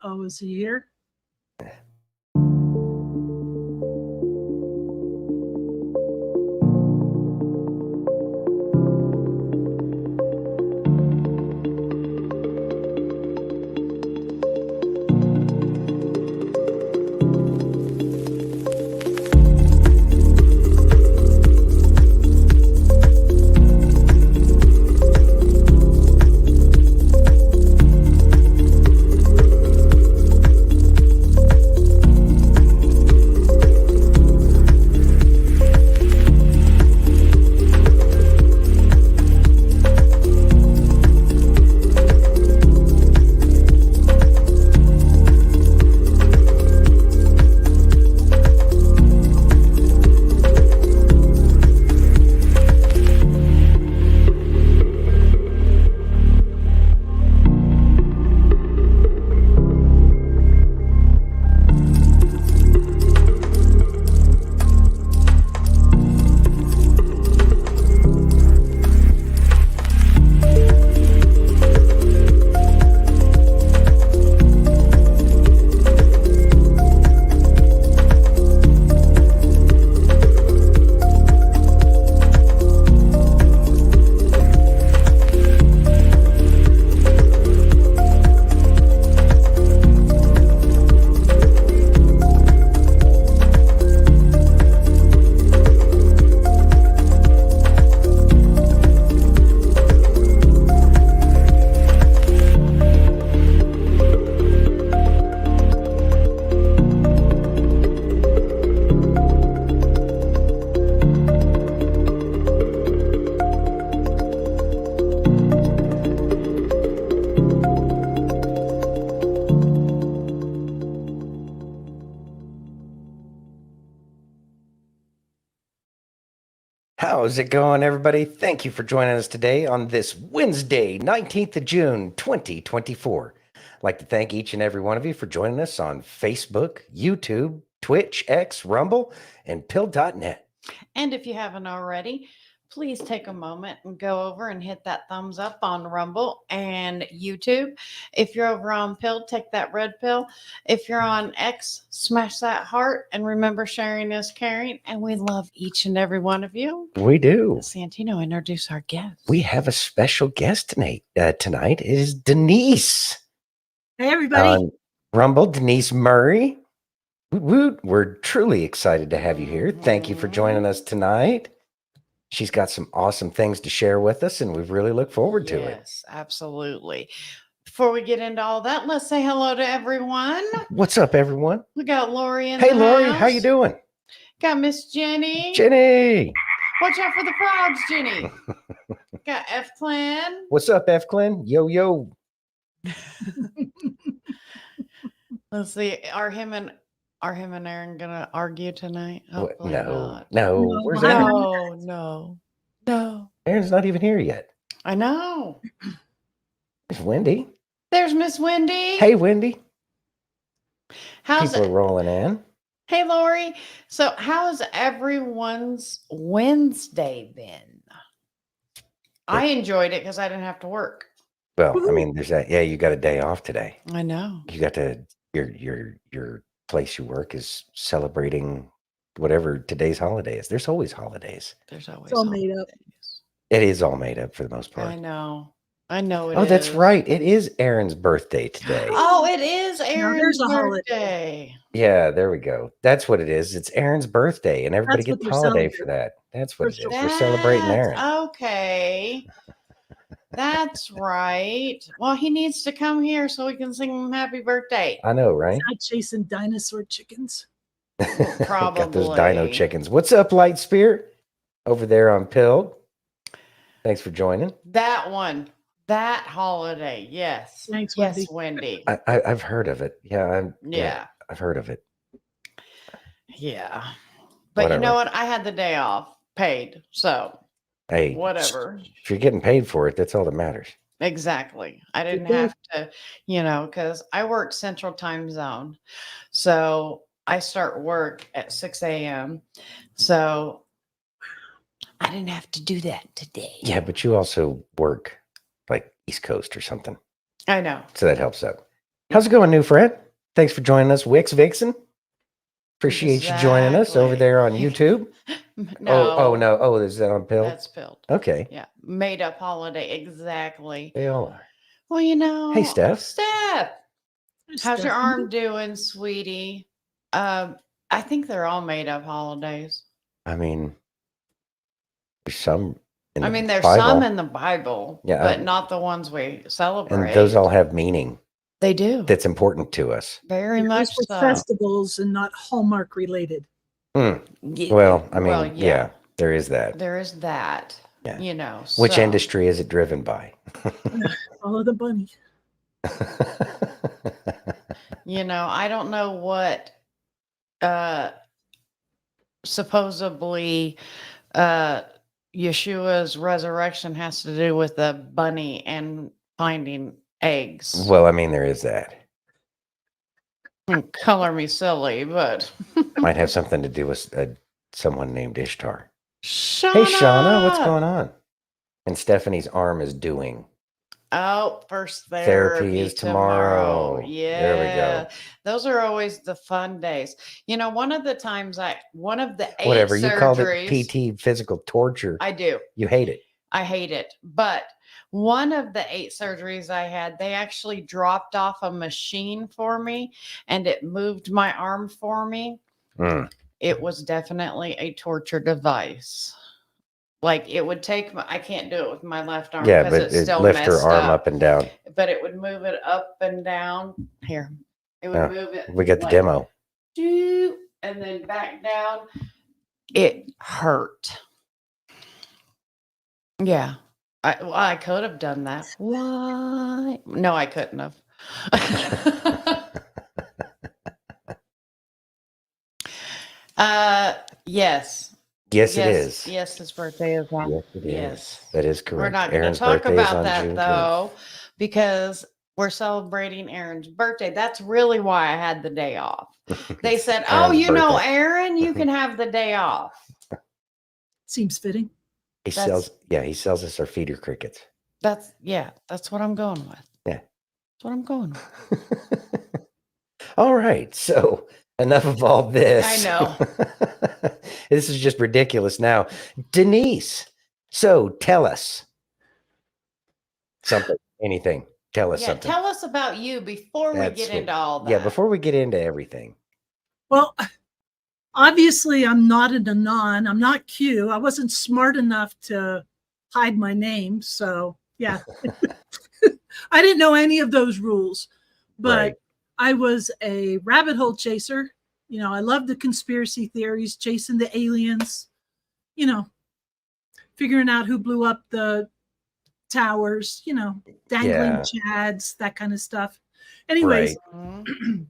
Oh, is he here? How's it going, everybody? Thank you for joining us today on this Wednesday, 19th of June, 2024. I'd like to thank each and every one of you for joining us on Facebook, YouTube, Twitch, X, Rumble, and pill.net. And if you haven't already, please take a moment and go over and hit that thumbs up on Rumble and YouTube. If you're over on Pill, take that red pill. If you're on X, smash that heart. And remember, sharing is caring. And we love each and every one of you. We do. Santino, introduce our guest. We have a special guest tonight. Tonight is Denise. Hey, everybody. On Rumble, Denise Murray. Woot woot. We're truly excited to have you here. Thank you for joining us tonight. She's got some awesome things to share with us, and we really look forward to it. Yes, absolutely. Before we get into all that, let's say hello to everyone. What's up, everyone? We got Lori in Hey, the Lori, house. how you doing? Got Miss Jenny. Jenny. Watch out for the frogs, Jenny. Got F Clan. What's up, F Clan? Yo, yo. Let's see. Are him and Aaron gonna argue tonight? Hopefully not. No. Where's Aaron? No. Aaron's not even here yet. I know. There's Wendy. There's Miss Wendy. Hey, Wendy. How's People it? are rolling in. Hey, Lori. So, how has everyone's Wednesday been? I enjoyed it because I didn't have to work. Well, I mean, there's that. Yeah, you got a day off today. I know. You got to your place you work is celebrating whatever today's holiday is. There's always holidays. There's always It's all made up. It is all made up for the most part. I know it is. Oh, that's right. It is Aaron's birthday today. Oh, it is Aaron's there's a holiday. birthday. Yeah, there we go. That's what it is. It's Aaron's birthday, and everybody That's what gets they're holiday for celebrating. that. That's what it is. That's We're celebrating Aaron. Okay. That's right. Well, he needs to come here so we can sing him happy birthday. I know, right? Not chasing dinosaur chickens. Probably. Got those dino chickens. What's up, Light Spirit? Over there on Pill. Thanks for joining. That one. That holiday. Yes. Thanks, Yes, Wendy. Wendy. I've heard of it. Yeah, Yeah. I've heard of it. Yeah. But Whatever. you know what? I had the day off paid. So Hey, whatever. If you're getting paid for it, that's all that matters. Exactly. I didn't Good. have to, because I work Central Time Zone. So I start work at 6 a.m. So I didn't have to do that today. Yeah, but you also work like East Coast or something. I know. So that helps out. How's it going, new friend? Thanks for joining us, Wix Vixen. Appreciate you joining us over Exactly. there on YouTube. No. Oh no. Oh, is that on Pill? That's Pilled. Okay. Yeah. Made up holiday. Exactly. They all are. Well, you know. Hey, Steph. Steph. How's your Stephanie. arm doing, sweetie? I think they're all made up holidays. I mean, there's some in I the mean, there's Bible, some in the Bible, Yeah, but not the ones we celebrate. and those all have meaning they do. that's important to us. Very Yeah, much those were so. festivals and not Hallmark related. Well, I mean, yeah, there is that. There is that. Yeah. You know. Which so- industry is it driven by? Follow the bunny. You know, I don't know what supposedly Yeshua's resurrection has to do with the bunny and finding eggs. Well, I mean, there is that. Color me silly, but Might have something to do with someone named Ishtar. Shauna! Hey, Shauna, what's going on? And Stephanie's arm is doing. Oh, first Therapy is tomorrow. Yeah. There we go. Those are always the fun days. You know, one of the 8 Whatever you called it, surgeries- PT, physical torture. I do. You hate it. I hate it. But one of the 8 surgeries I had, they actually dropped off a machine for me and it moved my arm for me. Mm. It was definitely a torture device. Like it would take I can't do it with my left arm. Yeah, because but it's it still lift her messed arm up and down. But it would move it up and down. Here. It would Yeah, move it. We got the like, demo. doo, and then back down. It hurt. Yeah. I could have done that. Why? No, I couldn't have. Yes. Yes, it is. Yes, his birthday is on. Yes, it is. Yes. That is correct. We're not going Aaron's to talk birthday is about on that June 12th. though, because we're celebrating Aaron's birthday. That's really why I had the day off. They said, "Oh, Aaron's you know, birthday. Aaron, you can have the day off." Seems fitting. He That's- sells us our feeder crickets. That's what I'm going with. Yeah. That's what I'm going with. All right. So enough of all this. I know. This is just ridiculous now. Denise, so tell us something, anything. Tell us Yeah, something. tell us about you before we That's get what- into all that. Yeah, before we get into everything. Well, obviously, I'm not an Anon. I'm not Q. I wasn't smart enough to hide my name. So, yeah. I didn't know any of those rules, but Right. I was a rabbit hole chaser. You know, I love the conspiracy theories, chasing the aliens, you know, figuring out who blew up the towers, you know, dangling chads, that kind of stuff. Anyways, Right. Mhm.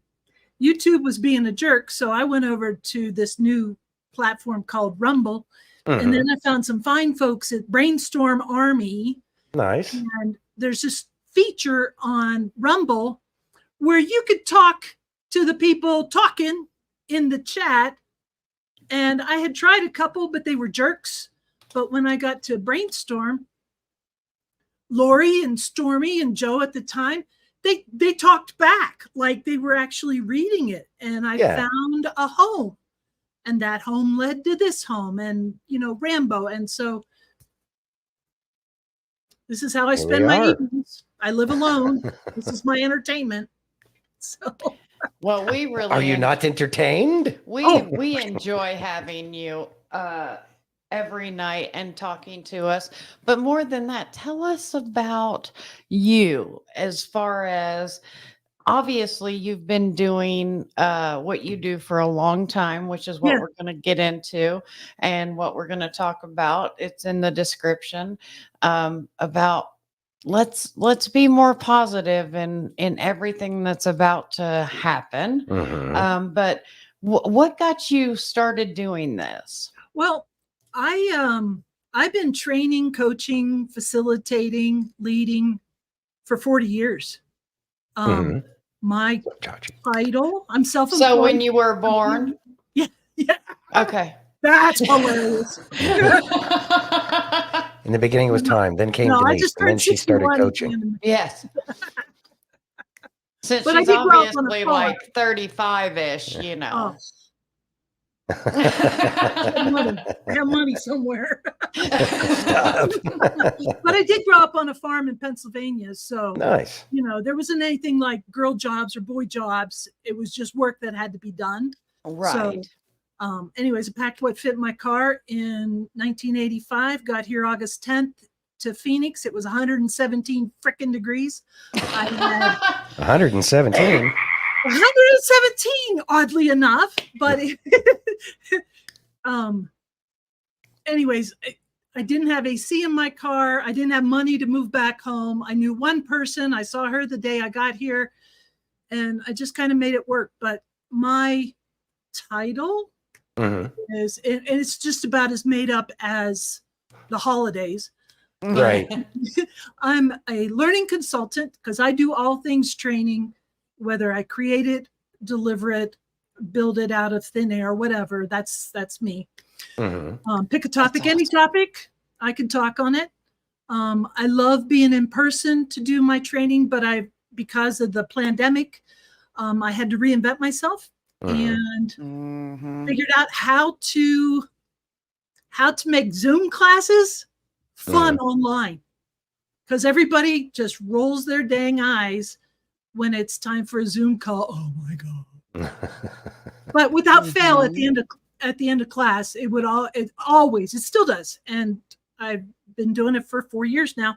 YouTube was being a jerk. So I went over to this new platform called Rumble. Mhm. And then I found some fine folks at Brainstorm Army. Nice. And there's this feature on Rumble where you could talk to the people talking in the chat. And I had tried a couple, but they were jerks. But when I got to Brainstorm, Lori and Stormy and Joe at the time, they talked back like they were actually reading it. And I Yeah. found a home. And that home led to this home and, you know, Rambo. And so this is how I Here spend we my are. evenings. I live alone. This is my entertainment. So Well, we really Are you not entertained? We Oh. we enjoy having you every night and talking to us. But more than that, tell us about you as far as obviously you've been doing what you do for a long time, which is what Yeah. we're going to get into and what we're going to talk about. It's in the description about let's be more positive in everything that's about to happen. Mhm. But what got you started doing this? well, I've been training, coaching, facilitating, leading for 40 years. Mhm. My Gotcha. title, I'm self-employed. So when you were born? Yeah. Okay. That's hilarious. In the beginning, it was time. Then came No, I Denise, just and then turned she started 61 at the coaching. end of Yes. Since But I she's did grow up on a obviously farm. like 35-ish, you know. Oh, I have money somewhere. Stop. But I did grow up on a farm in Pennsylvania. So, Nice. there wasn't anything like girl jobs or boy jobs. It was just work that had to be done. Right. So, anyways, I packed what fit in my car in 1985, got here August 10th to Phoenix. It was 117 frickin' degrees. I had 117. 117, oddly enough, but anyways, I didn't have AC in my car. I didn't have money to move back home. I knew one person. I saw her the day I got here, and I just kind of made it work. But my title is, and it's just about as made up as the holidays. Right. I'm a learning consultant because I do all things training, whether I create it, deliver it, build it out of thin air, whatever. That's me. Pick a topic, any topic, I can talk on it. I love being in person to do my training, but because of the pandemic, I had to reinvent myself and figured out how to make Zoom classes fun online, because everybody just rolls their dang eyes when it's time for a Zoom call. Oh my God. But without fail, at the end of class, it still does. And I've been doing it for 4 years now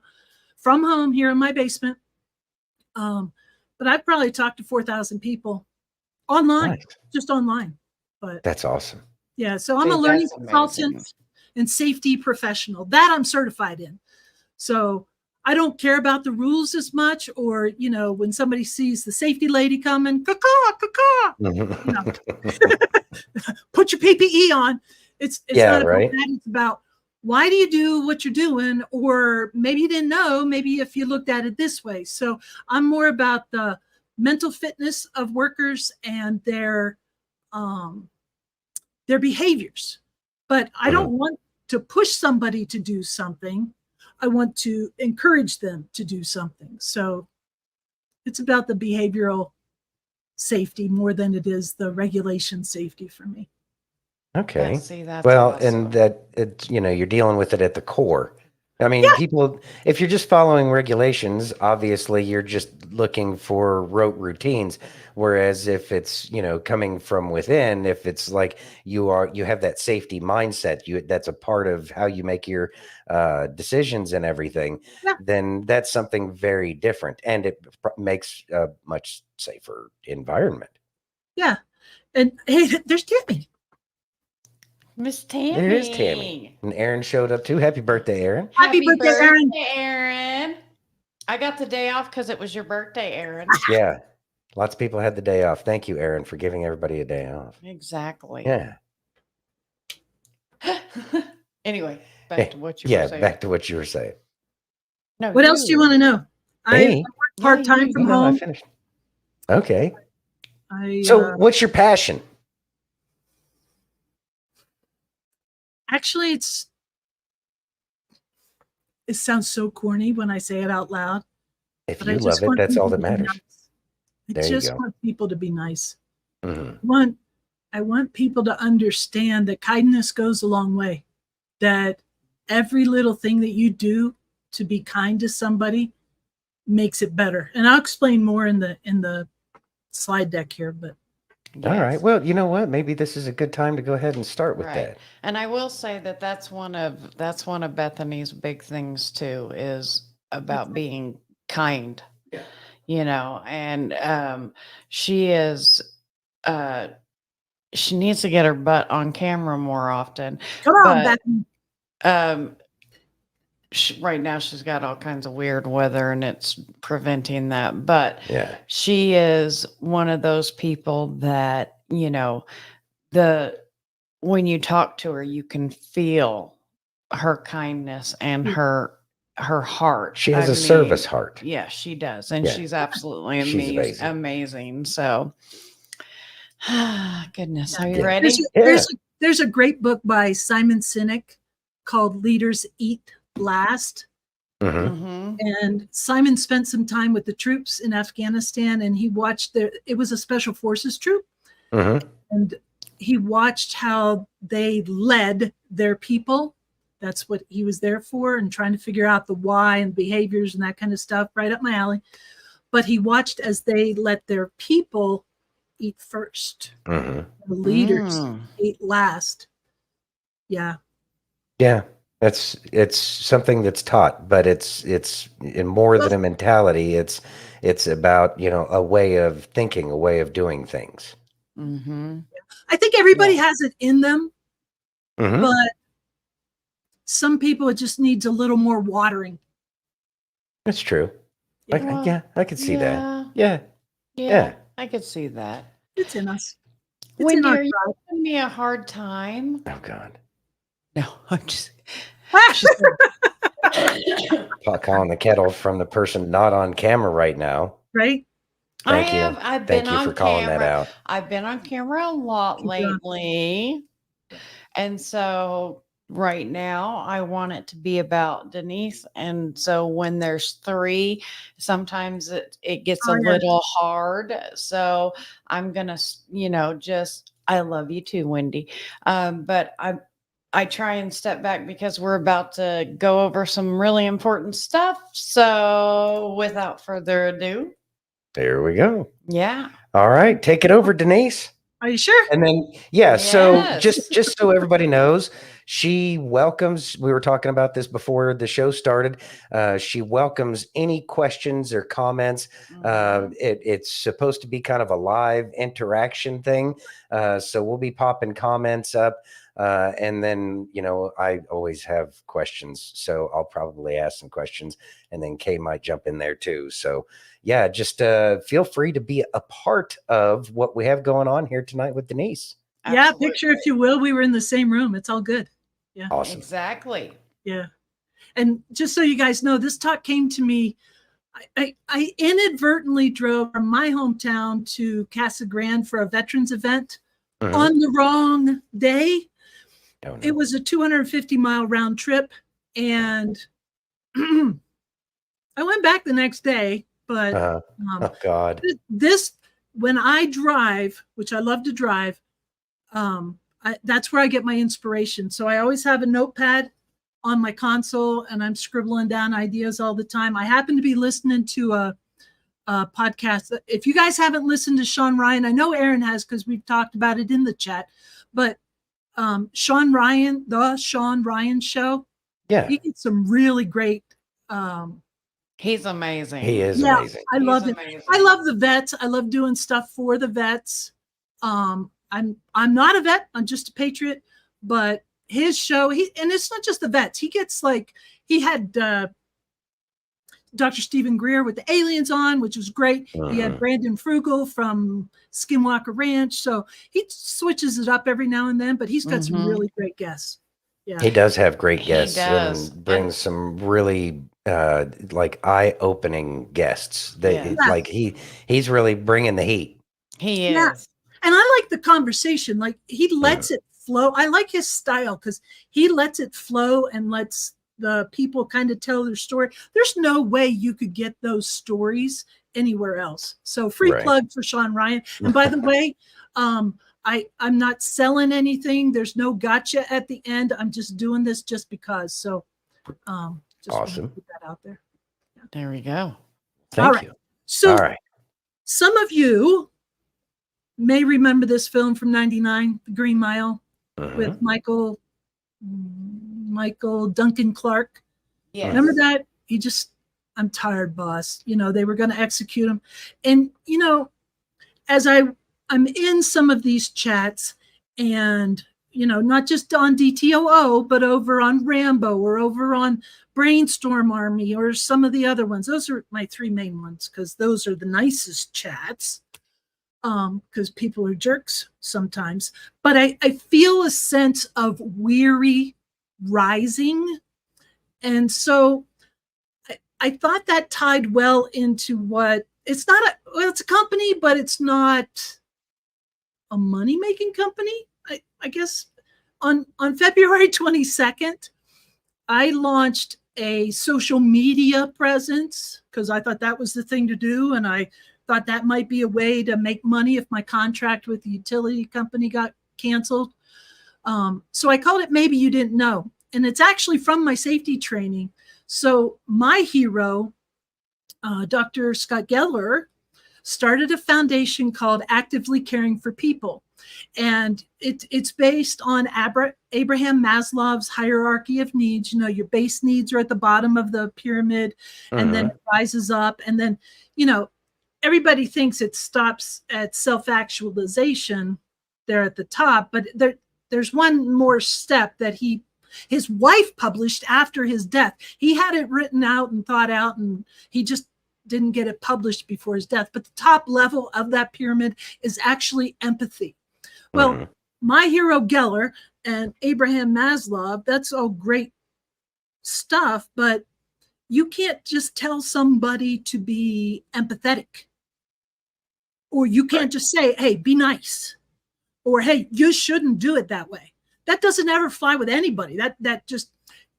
from home here in my basement. But I've probably talked to 4,000 people online, just online. But that's awesome. Yeah. So I'm a learning consultant and safety professional that I'm certified in. So I don't care about the rules as much, or, when somebody sees the safety lady coming, caw-caw, put your PPE on. It's not about that. It's about, why do you do what you're doing? Or maybe you didn't know, maybe if you looked at it this way. So I'm more about the mental fitness of workers and their behaviors. But I don't want to push somebody to do something. I want to encourage them to do something. So it's about the behavioral safety more than it is the regulation safety for me. Okay. See, that's well, awesome. and that you're dealing with it at the core. I mean, people, if you're just following regulations, obviously you're just looking for rote routines. Whereas if it's, coming from within, if it's like you have that safety mindset, that's a part of how you make your decisions and everything, then that's something very different. And it makes a much safer environment. Yeah. And hey, there's Tammy. Miss Tammy. There is Tammy. And Aaron showed up too. Happy birthday, Aaron. Happy birthday, Aaron. Aaron. I got the day off because it was your birthday, Aaron. Yeah. Lots of people had the day off. Thank you, Aaron, for giving everybody a day off. Exactly. Yeah. Anyway, back to what you were saying. Yeah, back to what you were saying. No, what else do you want to know? I work part-time from home. I finished. Okay. So what's your passion? Actually, it sounds so corny when I say it out loud. If you love it, that's all that matters. I just want people to be nice. I want people to understand that kindness goes a long way. That every little thing that you do to be kind to somebody makes it better. And I'll explain more in the slide deck here, but all right. Well, you know what? Maybe this is a good time to go ahead and start with that. And I will say that's one of Bethany's big things too, is about being kind. Yeah. And she needs to get her butt on camera more often. Come on, Bethany. Right now she's got all kinds of weird weather and it's preventing that. But she is one of those people that, when you talk to her, you can feel her kindness and her heart. She has a service heart. Yeah, she does. And she's absolutely amazing. So goodness, are you ready? There's a great book by Simon Sinek called Leaders Eat Last. Mm-hmm. And Simon spent some time with the troops in Afghanistan, and he watched it was a special forces troop. And he watched how they led their people. That's what he was there for, and trying to figure out the why and behaviors and that kind of stuff, right up my alley. But he watched as they let their people eat first. The leaders ate last. Yeah. Yeah. It's something that's taught, but it's in more than a mentality. It's about, a way of thinking, a way of doing things. I think everybody has it in them, Mm-hmm. but some people, it just needs a little more watering. That's true. Yeah. I could see that. Yeah. Yeah. I could see that. It's in us. It's in Wendy, our are you tribe. giving me a hard time? Oh God. No, I'm just. Calling the kettle from the person not on camera right now. Right? Thank you. I've Thank been you on for calling that camera. out. I've been on camera a lot lately. And so right now I want it to be about Denise. And so when there's three, sometimes it gets a little hard. So I'm going to, just, I love you too, Wendy. But I try and step back because we're about to go over some really important stuff. So without further ado. There we go. Yeah. All right. Take it over, Denise. Are you sure? And then, so Yes. just so everybody knows, she welcomes, we were talking about this before the show started. She welcomes any questions or comments. It's supposed to be kind of a live interaction thing. So we'll be popping comments up. And then, I always have questions, so I'll probably ask some questions, and then Kay might jump in there too. So yeah, just feel free to be a part of what we have going on here tonight with Denise. Yeah, picture, if you will, we were in the same room. It's all good. Yeah. Awesome. Exactly. Yeah. And just so you guys know, this talk came to me. I inadvertently drove from my hometown to Casa Grande for a veterans event on the wrong day. Oh, no. It was a 250-mile round trip, and I went back the next day. But oh God, when I drive, which I love to drive, that's where I get my inspiration. So I always have a notepad on my console, and I'm scribbling down ideas all the time. I happen to be listening to a podcast. If you guys haven't listened to Sean Ryan, I know Aaron has because we've talked about it in the chat, but Sean Ryan, the Sean Ryan Show. Yeah. He gets some really great. He's amazing. He is amazing. I love him. I love the vets. I love doing stuff for the vets. I'm not a vet. I'm just a patriot, but his show, and it's not just the vets. He gets he had Dr. Stephen Greer with the aliens on, which was great. He had Brandon Frugal from Skinwalker Ranch. So he switches it up every now and then, but he's got some really great guests. Yeah. He does have great guests and brings some really eye-opening guests. He's really bringing the heat. He is. Yeah. And I like the conversation. He lets it flow. I like his style because he lets it flow and lets the people kind of tell their story. There's no way you could get those stories anywhere else. So free plug for Sean Ryan. And by the way, I'm not selling anything. There's no gotcha at the end. I'm just doing this just because. So just awesome. Put that out there. Yeah. There we go. Thank you. So some of you may remember this film from '99, The Green Mile, with Michael Duncan Clark. Yes. Remember that? I'm tired, boss. They were going to execute him. And, as I'm in some of these chats and, not just on DTOO, but over on Rambo or over on Brainstorm Army or some of the other ones. Those are my three main ones because those are the nicest chats. Because people are jerks sometimes. But I feel a sense of weary rising. And so I thought that tied well into what it's not it's a company, but it's not a money-making company. I guess on February 22nd, I launched a social media presence because I thought that was the thing to do. And I thought that might be a way to make money if my contract with the utility company got canceled. So I called it Maybe You Didn't Know. And it's actually from my safety training. So my hero, Dr. Scott Geller, started a foundation called Actively Caring for People. And it's based on Abraham Maslow's hierarchy of needs. You know, your base needs are at the bottom of the pyramid, and then it rises up. And then, you know, everybody thinks it stops at self-actualization there at the top, but there's one more step that his wife published after his death. He had it written out and thought out, and he just didn't get it published before his death. But the top level of that pyramid is actually empathy. Well, my hero Geller and Abraham Maslow, that's all great stuff, but you can't just tell somebody to be empathetic. Or you can't just say, hey, be nice. Or, hey, you shouldn't do it that way. That doesn't ever fly with anybody. That just,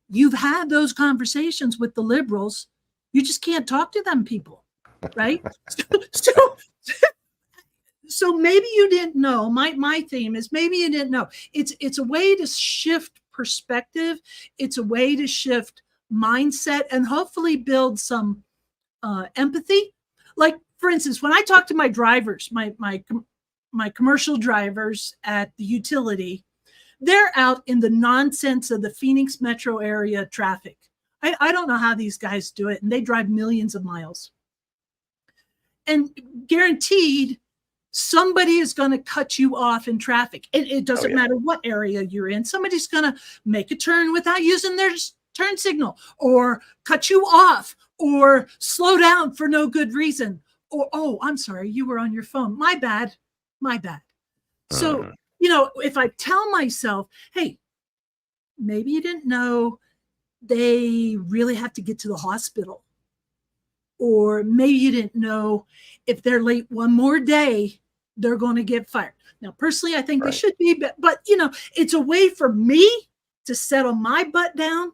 you've had those conversations with the liberals. You just can't talk to them people, right? So maybe you didn't know. My theme is maybe you didn't know. It's a way to shift perspective. It's a way to shift mindset and hopefully build some empathy. Like, for instance, when I talk to my drivers, my commercial drivers at the utility, they're out in the nonsense of the Phoenix metro area traffic. I don't know how these guys do it, and they drive millions of miles. And guaranteed, somebody is going to cut you off in traffic. It doesn't matter what area you're in. Somebody's going to make a turn without using their turn signal, or cut you off, or slow down for no good reason. Or, oh, I'm sorry, you were on your phone. My bad. So, you know, if I tell myself, hey, maybe you didn't know they really have to get to the hospital. Or maybe you didn't know if they're late one more day, they're going to get fired. Now, personally, I think they should be, but, you know, it's a way for me to settle my butt down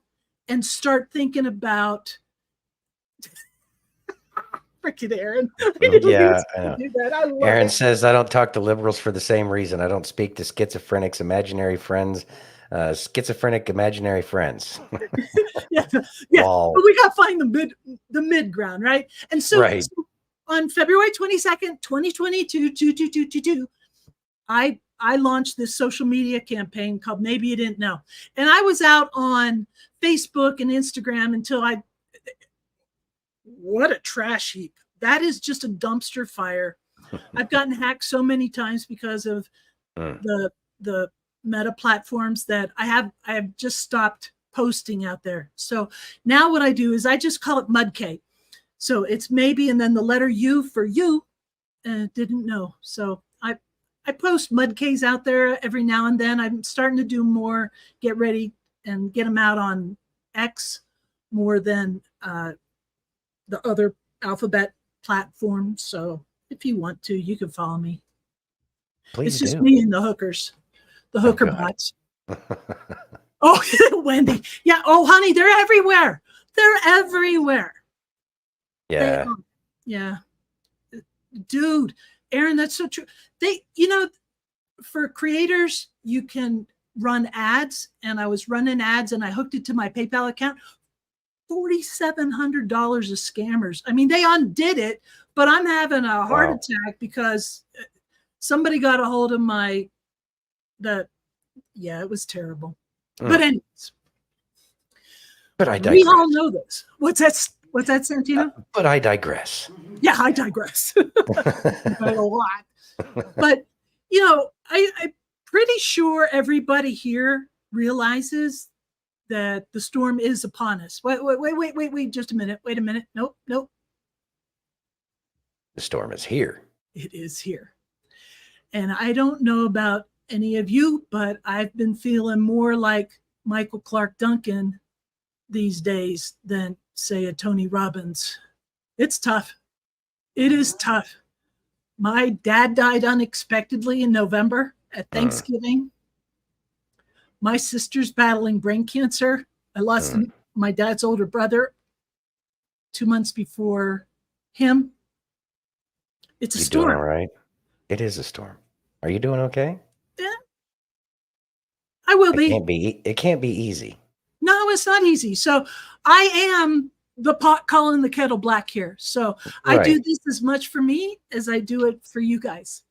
and start thinking about freaking Aaron. Yeah, I know. Aaron says, I don't talk to liberals for the same reason. I don't speak to schizophrenics, imaginary friends, schizophrenic imaginary friends. yeah. Wow. But we got to find the mid ground, right? And so, so on February 22nd, 2022, I launched this social media campaign called Maybe You Didn't Know. And I was out on Facebook and Instagram until what a trash heap. That is just a dumpster fire. I've gotten hacked so many times because of the meta platforms that I have just stopped posting out there. So now what I do is I just call it Mudcade. So it's maybe, and then the letter U for you, didn't know. So I post Mudcays out there every now and then. I'm starting to do more, get ready and get them out on X more than the other alphabet platforms. So if you want to, you can follow me. Please it's just do. Me and the hookers, the hooker bots. Oh, Wendy. Yeah. Oh, honey, they're everywhere. They're everywhere. Yeah. Yeah. Dude, Aaron, that's so true. You know, for creators, you can run ads, and I was running ads and I hooked it to my PayPal account. $4,700 of scammers. I mean, they undid it, but I'm having a heart attack because somebody got a hold of it was terrible. But anyways. But I digress. We all know this. What's that, Santino? But I digress. Yeah, I digress. By a lot. But, you know, I'm pretty sure everybody here realizes that the storm is upon us. Wait, just a minute. Wait a minute. Nope. The storm is here. It is here. And I don't know about any of you, but I've been feeling more like Michael Clark Duncan these days than, say, a Tony Robbins. It's tough. It is tough. My dad died unexpectedly in November at Thanksgiving. My sister's battling brain cancer. I lost my dad's older brother 2 months before him. It's a You storm. doing all right? It is a storm. Are you doing okay? Yeah, I will It be. can't be. It can't be easy. No, it's not easy. So I am the pot calling the kettle black here. So I do Right. this as much for me as I do it for you guys.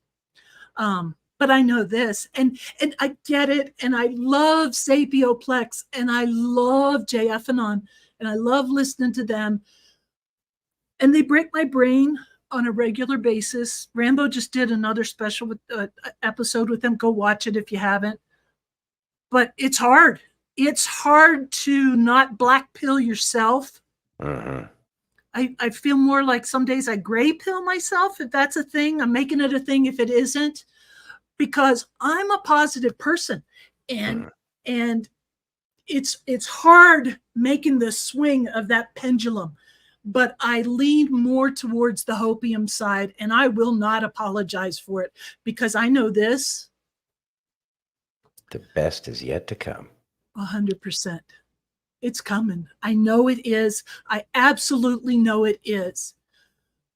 But I know this, and I get it, and I love Sapioplex, and I love JF and I love listening to them, and they break my brain on a regular basis. Rambo just did another special with episode with them. Go watch it if you haven't. But it's hard. It's hard to not black pill yourself. Mhm. I feel more like some days I gray pill myself, if that's a thing. I'm making it a thing if it isn't, because I'm a positive person, and and it's hard making the swing of that pendulum, but I lean more towards the hopium side, and I will not apologize for it, because I know this The best is yet to come. 100%. It's coming. I know it is. I absolutely know it is.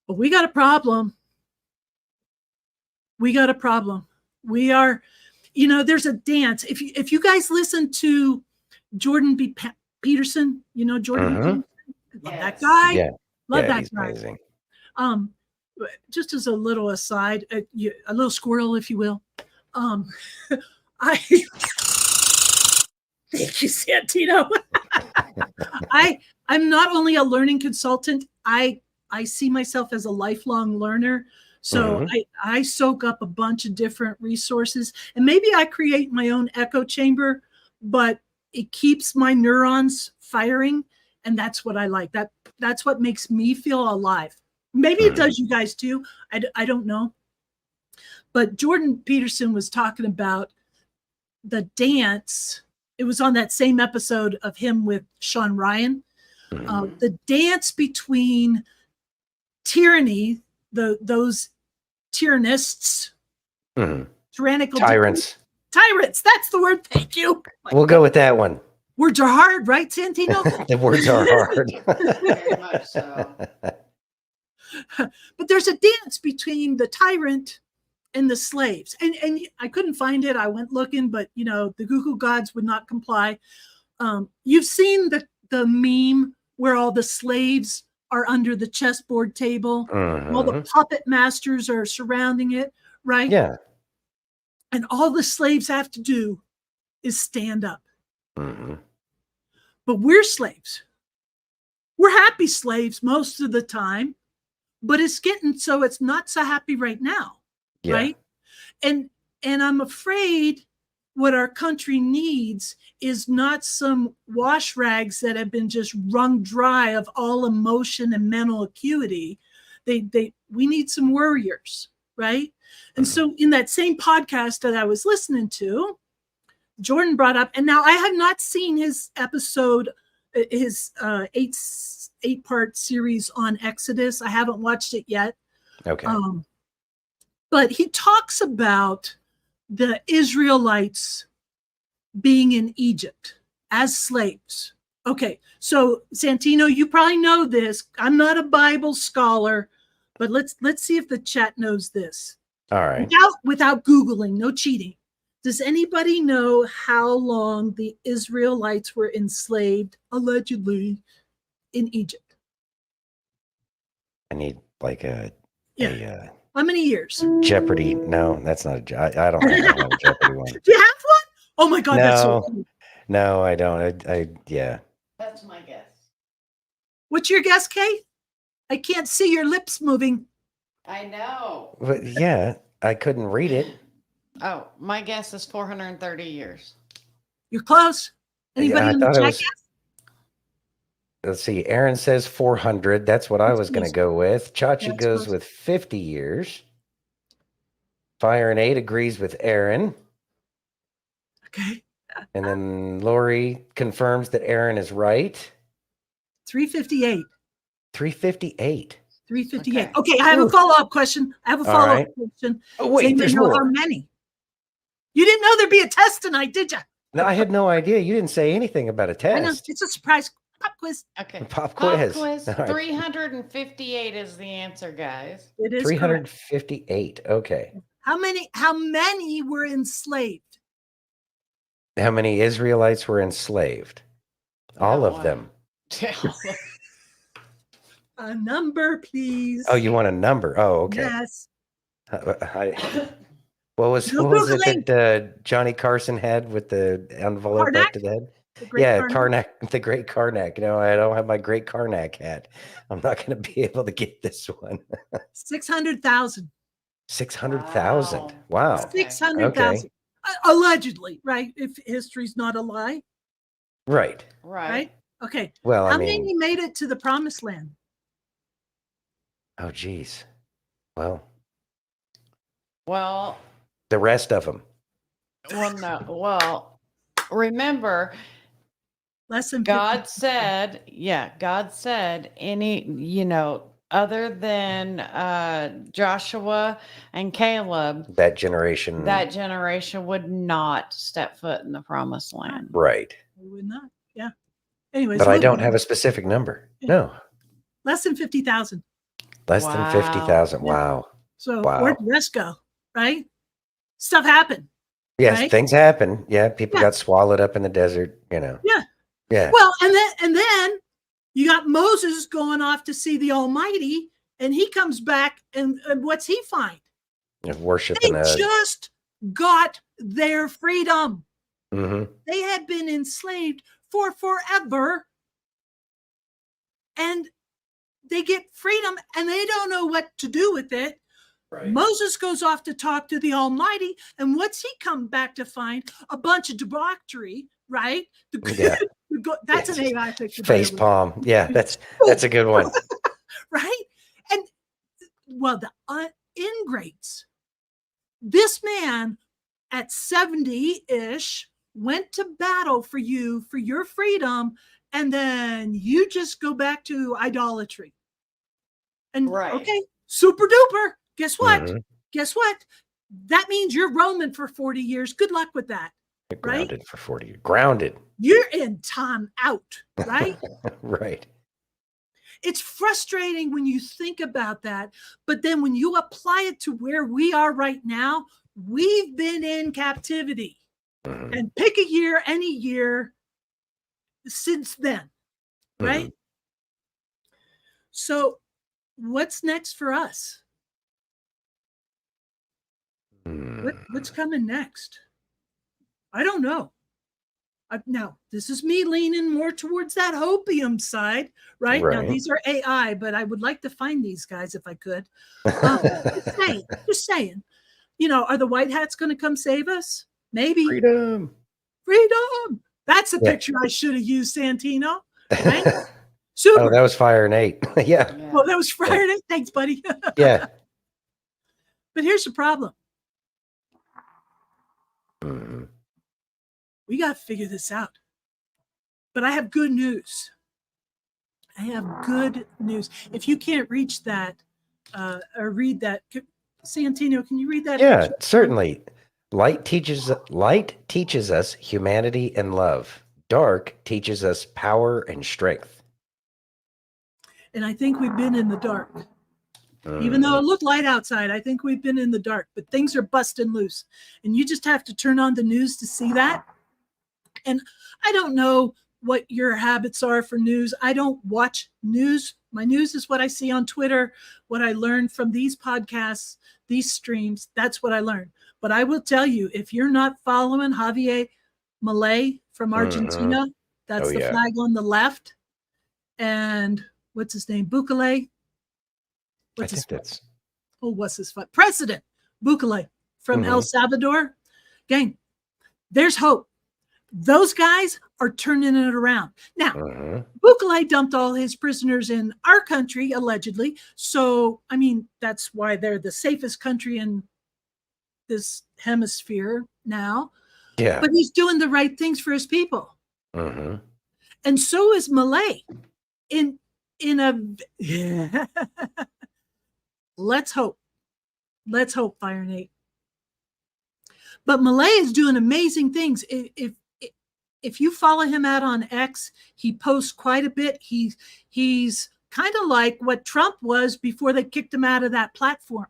But we got a problem. We got a problem. We are, there's a dance. If you guys listen to Jordan B. Peterson, Jordan B. Mhm. Peterson, love that Yes. guy. Yeah. Love Yeah, that he's guy. amazing. Just as a little aside, a little squirrel, if you will. I thank you, Santino. I'm not only a learning consultant. I see myself as a lifelong learner. So Mhm. I soak up a bunch of different resources, and maybe I create my own echo chamber, but it keeps my neurons firing, and that's what I like. That's what makes me feel alive. Maybe it does you guys too. I don't know. But Jordan Peterson was talking about the dance. It was on that same episode of him with Sean Ryan. The dance between tyranny, those tyrannists, Mhm. tyrannical Tyrants. tyrants. That's the word. Thank you. We'll go with that one. Words are hard, right, Santino? The words are hard. Very much so. But there's a dance between the tyrant and the slaves, and I couldn't find it. I went looking, but the Google gods would not comply. You've seen the meme where all the slaves are under the chessboard table, all the Mhm. puppet masters are surrounding it, right? Yeah. And all the slaves have to do is stand up. Mhm. But we're slaves. We're happy slaves most of the time, but it's getting so it's not so happy right now, Yeah. right? And I'm afraid what our country needs is not some wash rags that have been just wrung dry of all emotion and mental acuity. We need some warriors, right? And so in that same podcast that I was listening to, Jordan brought up, and now I have not seen his episode, his eight-part series on Exodus. I haven't watched it yet. Okay. But he talks about the Israelites being in Egypt as slaves. Okay, so Santino, you probably know this. I'm not a Bible scholar, but let's see if the chat knows this. All right. Without Googling, no cheating. Does anybody know how long the Israelites were enslaved, allegedly, in Egypt? I need like a How many years? Jeopardy. No, that's not I don't think I have a Jeopardy one. Do you have one? Oh my God, that's so No. cool. No, I don't. Yeah. That's my guess. What's your guess, Kate? I can't see your lips moving. I know. But yeah, I couldn't read it. Oh, my guess is 430 years. You're close. Anybody I in the thought it chat was- guess? Let's see. Aaron says 400. That's what I was going to go with. Chachi That's goes close. with 50 years. Fire and 8 agrees with Aaron. Okay. And then Lori confirms that Aaron is right. 358. 358. 358. Okay, I have a Ooh. follow-up question. All right. question. Oh, Does wait, anybody there's know how more. many? You didn't know there'd be a test tonight, did you? No, I had no idea. You didn't say anything about a I know. test. It's a surprise. Pop quiz. Okay. Pop Pop quiz. quiz. All right. 358 is the answer, guys. It is correct. 358. Okay. How many were enslaved? How many Israelites were enslaved? All Oh, of them. A number, please. Oh, you want a number? Oh, okay. Yes. What was No it Googling. that Johnny Carson had with the envelope Karnak? up to the head? The great Yeah, Karnak. Karnak, the great Karnak. No, I don't have my great Karnak hat. I'm not going to be able to get this one. 600,000. 600,000. Wow. Okay. 600,000. Allegedly, right? If history's not a lie, Right. right? Okay. Well, How many made it to the promised land? Oh, geez. Well, the rest of them. no. Well, remember, Less than God 50. said, any, other than Joshua and Caleb, That generation would not step foot in the promised land. Right. We would not. Yeah. Anyways, But I don't have a specific number. No. Less than 50,000. Less than 50,000. Yeah. Wow. So Wow. where'd the rest go? Right? Stuff happened. Yes, right? things happen. Yeah, people got swallowed up in the desert, Yeah. Yeah. Well, and then you got Moses going off to see the Almighty, and he comes back, and what's he find? Worshiping They just got their freedom. Mm-hmm. They had been enslaved for forever, and they get freedom, and they don't know what to do with it. Right. Moses goes off to talk to the Almighty, and what's he come back to find? A bunch of debauchery, right? Yeah. That's an AI picture. Face palm. Yeah, that's a good one. Right? And well, the ingrates. This man at 70-ish went to battle for you, for your freedom, and then you just go back to idolatry. And okay, super duper. Guess what? Mm-hmm. Guess what? That means you're roaming for 40 years. Good luck with that. You're grounded for 40 years. Grounded. You're in time out, right? Right. It's frustrating when you think about that, but then when you apply it to where we are right now, we've been in captivity. Mm-hmm. And pick a year, any year since then, right? Mm-hmm. So what's next for us? What's coming next? I don't know. Now, this is me leaning more towards that hopium side, right? Now, these are AI, but I would like to find these guys if I could. Just saying. Are the white hats going to come save us? Maybe. Freedom. That's the picture I should have used, Santino. Right? Super. Oh, that was Fire Nate. Yeah. Well, that was Fire Nate. Thanks, buddy. Yeah. But here's the problem. Mm-hmm. We got to figure this out. But I have good news. If you can't reach that or read that, Santino, can you read that? Yeah, certainly. Light teaches us humanity and love. Dark teaches us power and strength. And I think we've been in the dark. Even though it looked light outside, I think we've been in the dark, but things are busting loose. And you just have to turn on the news to see that. And I don't know what your habits are for news. I don't watch news. My news is what I see on Twitter, what I learned from these podcasts, these streams. That's what I learned. But I will tell you, if you're not following Javier Milei from Argentina, that's the flag on the left. And what's his name? Bukele. What's his President Bukele from El Salvador. Gang, there's hope. Those guys are turning it around. Now, Bukele dumped all his prisoners in our country, allegedly. So, I mean, that's why they're the safest country in this hemisphere now. Yeah. But he's doing the right things for his people. Mm-hmm. And so is Milei. Let's hope. Let's hope, Fire Nate. But Milei is doing amazing things. if you follow him out on X, he posts quite a bit. He's kind of like what Trump was before they kicked him out of that platform.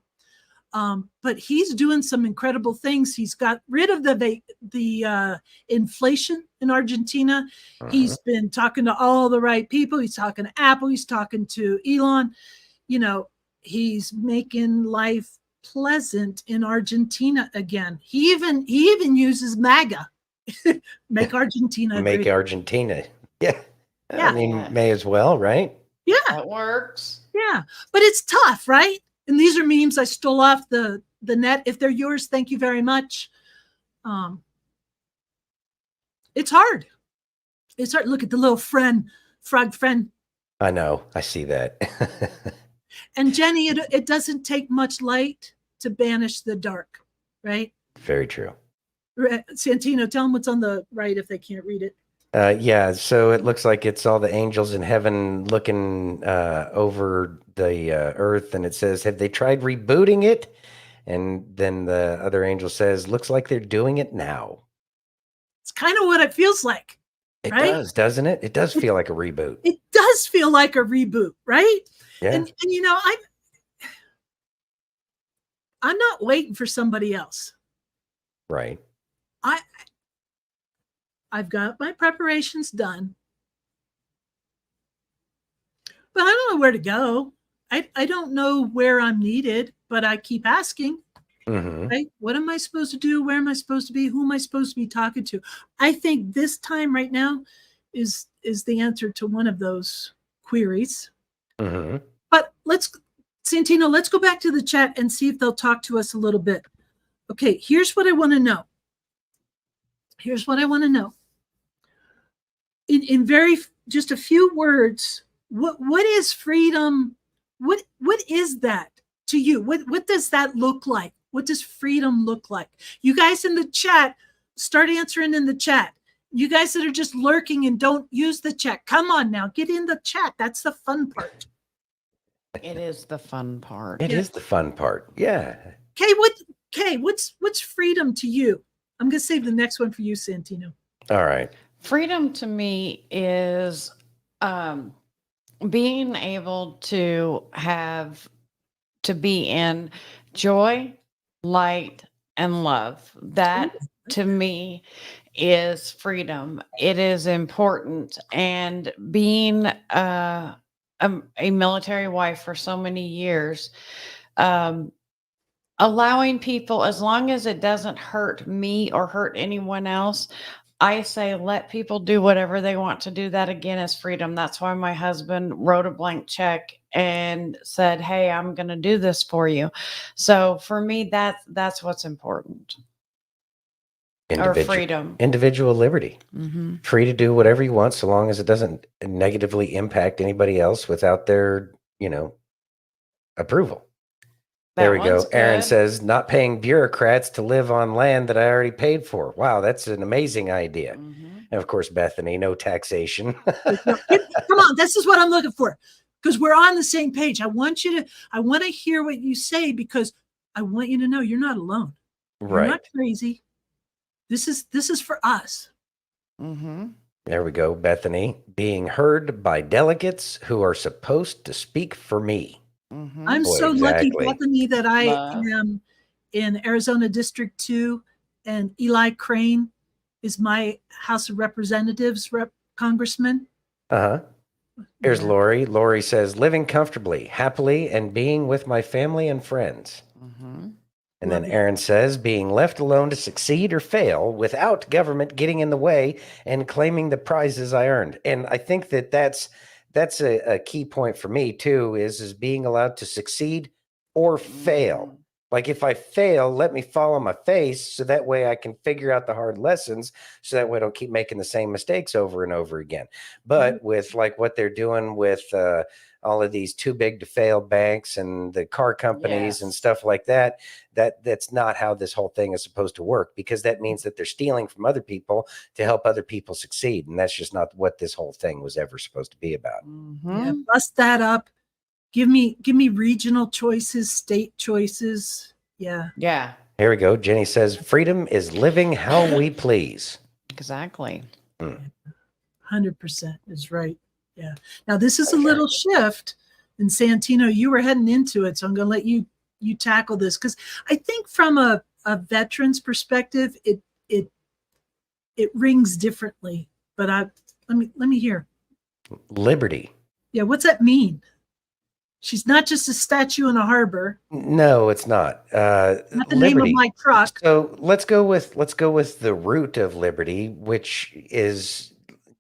But he's doing some incredible things. He's got rid of the inflation in Argentina. He's been talking to all the right people. He's talking to Apple. He's talking to Elon. You know, he's making life pleasant in Argentina again. He even uses MAGA. Make Argentina Make great. Argentina. Yeah. Yeah. I mean, may as well, right? Yeah. That works. Yeah. But it's tough, right? And these are memes I stole off the net. If they're yours, thank you very much. It's hard. It's hard. Look at the little frog friend. I know. I see that. And Jenny, it doesn't take much light to banish the dark, right? Very true. Santino, tell them what's on the right if they can't read it. Yeah, so it looks like it's all the angels in heaven looking over the earth, and it says, have they tried rebooting it? And then the other angel says, looks like they're doing it now. It's kind of what it feels like. It right? does, doesn't it? It does feel like a reboot. It does feel like a reboot, right? Yeah. And you know, I'm not waiting for somebody else. Right. I've got my preparations done, but I don't know where to go. I don't know where I'm needed, but I keep asking, right? What am I supposed to do? Where am I supposed to be? Who am I supposed to be talking to? I think this time right now is the answer to one of those queries. But Santino, let's go back to the chat and see if they'll talk to us a little bit. Okay, here's what I want to know. Here's what I want to know. In just a few words, what is freedom? What is that to you? What does that look like? What does freedom look like? You guys in the chat, start answering in the chat. You guys that are just lurking and don't use the chat, come on now, get in the chat. That's the fun part. It is the fun part. It is the fun part. Yeah. What's freedom to you? I'm gonna save the next one for you, Santino. All right. Freedom to me is being able to be in joy, light, and love. That to me is freedom. It is important. And being a military wife for so many years, allowing people, as long as it doesn't hurt me or hurt anyone else, I say let people do whatever they want to do. That again is freedom. That's why my husband wrote a blank check and said, hey, I'm going to do this for you. So for me, that's what's important. Or freedom. Individual liberty. Free to do whatever you want so long as it doesn't negatively impact anybody else without their, approval. There we go. Aaron says, not paying bureaucrats to live on land that I already paid for. Wow, that's an amazing idea. And of course, Bethany, no taxation. Come on, this is what I'm looking for. Because we're on the same page. I want to hear what you say because I want you to know you're not alone. Right. You're not crazy. This is for us. There we go, Bethany. Being heard by delegates who are supposed to speak for me. I'm so lucky, Bethany, that I am in Arizona District 2, and Eli Crane is my House of Representatives congressman. Here's Lori. Lori says, living comfortably, happily, and being with my family and friends. And then Aaron says, being left alone to succeed or fail without government getting in the way and claiming the prizes I earned. And I think that's a key point for me too, is being allowed to succeed or fail. Like if I fail, let me fall on my face so that way I can figure out the hard lessons so that way I don't keep making the same mistakes over and over again. But with like what they're doing with all of these too big to fail banks and the car companies and stuff like that, that's not how this whole thing is supposed to work, because that means that they're stealing from other people to help other people succeed. And that's just not what this whole thing was ever supposed to be about. Yeah, bust that up. Give me regional choices, state choices. Yeah. Yeah. Here we go. Jenny says, freedom is living how we please. Exactly. Mm. 100% is right. Yeah. Now this is a Okay. little shift, and Santino, you were heading into it, so I'm going to let you tackle this because I think from a veteran's perspective, it rings differently. But let me hear. Liberty. Yeah, what's that mean? She's not just a statue in a harbor. No, it's not. Not the name of Liberty. my truck. So let's go with the root of liberty, which is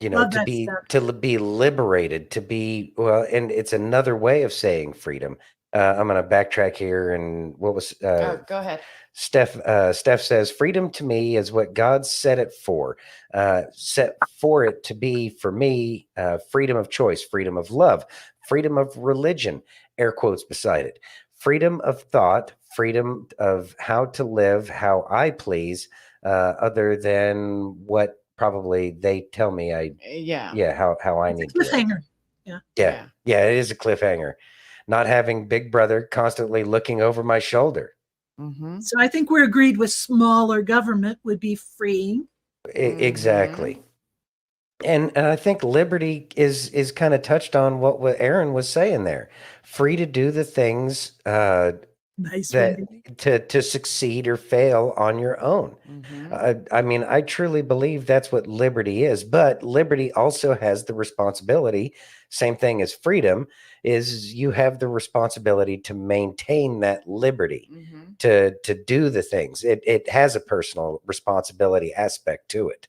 Love to that stuff. be liberated, to be well, and it's another way of saying freedom. I'm going to backtrack here, and what was Oh, go ahead. Steph says freedom to me is what God set it for, set for it to be for me. Freedom of choice, freedom of love, freedom of religion. Air quotes beside it. Freedom of thought, freedom of how to live how I please, other than what probably they tell me Yeah. how I It's a need to live. cliffhanger. Yeah. Yeah, it is a cliffhanger. Not having Big Brother constantly looking over my shoulder. Mm-hmm. So I think we're agreed with smaller government would be freeing. Exactly. And I think liberty is kind of touched on what Aaron was saying there. Free to do the things Nice, that Wendy. to succeed or fail on your own. I mean, I truly believe that's what liberty is, but liberty also has the responsibility, same thing as freedom, is you have the responsibility to maintain that liberty, to do the things. It has a personal responsibility aspect to it.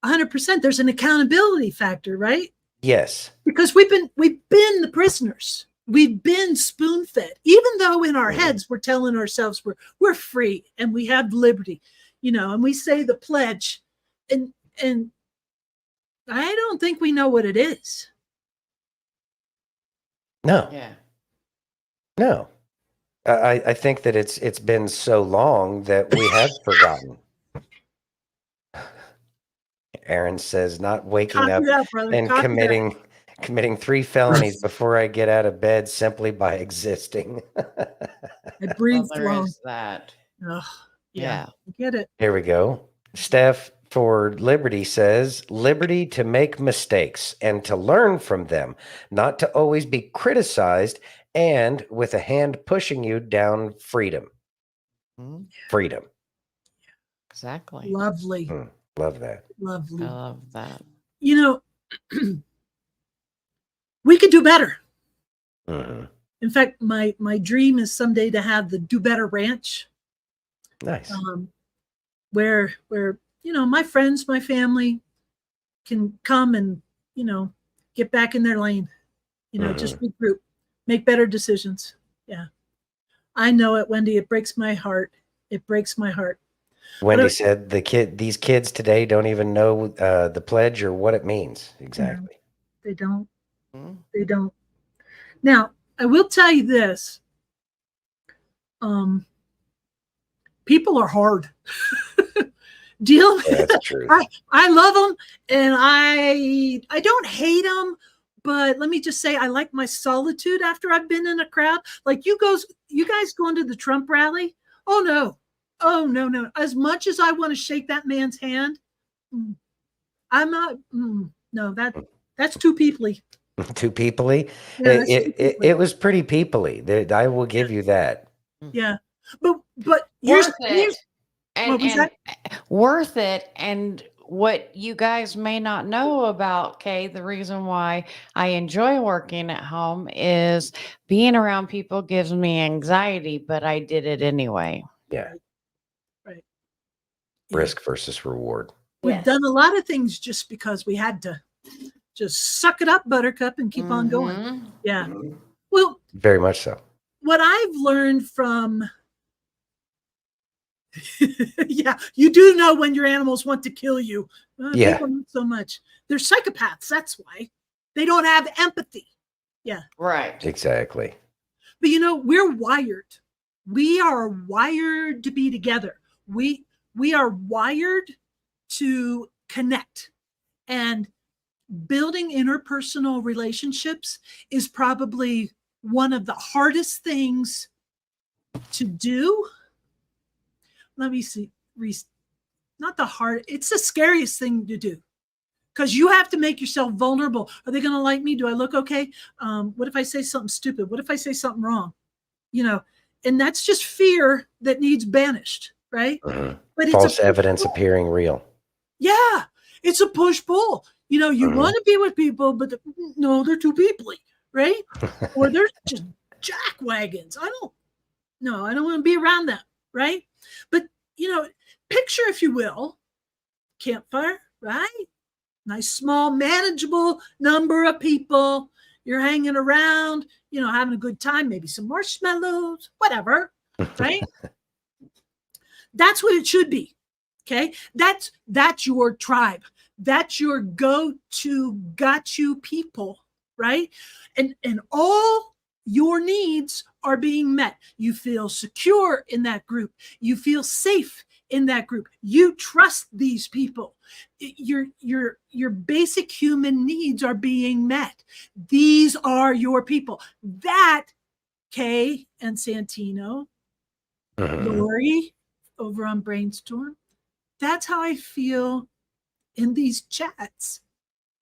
100%. There's an accountability factor, right? Yes. Because we've been the prisoners. We've been spoon fed, even though in our heads we're telling ourselves we're free and we have liberty, and we say the pledge, and I don't think we know what it is. No. Yeah. No. I think that it's been so long that we have forgotten. Aaron says, not waking Copy up that, brother. and Copy committing 3 felonies before I get out of bed simply by existing. that. I breathed There wrong. is that. Ugh, Yeah. I get it. Here we go. Steph for Liberty says, liberty to make mistakes and to learn from them, not to always be criticized, and with a hand pushing you down freedom. Freedom. Exactly. Lovely. Love that. Lovely. I love that. We could do better. Mm-hmm. In fact, my dream is someday to have the Do Better Ranch. Nice. Where my friends, my family can come and get back in their lane. Just regroup, make better decisions. Yeah, I know it, Wendy. It breaks my heart. It breaks my heart. Wendy said these kids today don't even know the pledge or what it means exactly. No, they don't. They don't. Now, I will tell you this. People are hard. Deal. Yeah, that's true. I love them, and I don't hate them, but let me just say I like my solitude after I've been in a crowd. Like you guys going to the Trump rally? Oh no. As much as I want to shake that man's hand, I'm not. No, that's too peoply. Too peoply. Yeah, It was pretty peoply. I will give you that. Yeah, but Worth it. And worth it. And what you guys may not know about, Kay, the reason why I enjoy working at home is being around people gives me anxiety, but I did it anyway. Yeah. Right. Risk versus reward. We've done a lot of things just because we had to just suck it up, Buttercup, and keep on going. Yeah. Well, very much so. What I've learned from yeah, you do know when your animals want to kill you. Yeah. People not so much. They're psychopaths. That's why they don't have empathy. Yeah. Right. But Exactly. we're wired. We are wired to be together. We are wired to connect, and building interpersonal relationships is probably one of the hardest things to do. Let me see. Not the hard. It's the scariest thing to do. because you have to make yourself vulnerable. Are they going to like me? Do I look okay? What if I say something stupid? What if I say something wrong? And that's just fear that needs banished, right? Mhm. But False evidence appearing real. yeah, it's a push-pull. You want to be with people, but no, they're too peoply, right? Or they're just jack wagons. I don't want to be around them, right? But picture, if you will, campfire, right? Nice, small, manageable number of people. You're hanging around, having a good time, maybe some marshmallows, whatever, right? That's what it should be. Okay. That's your tribe. That's your go-to, got you people, right? And all your needs are being met. You feel secure in that group. You feel safe in that group. You trust these people. Your basic human needs are being met. These are your people. That, Kay and Santino, Lori over on Brainstorm, that's how I feel in these chats.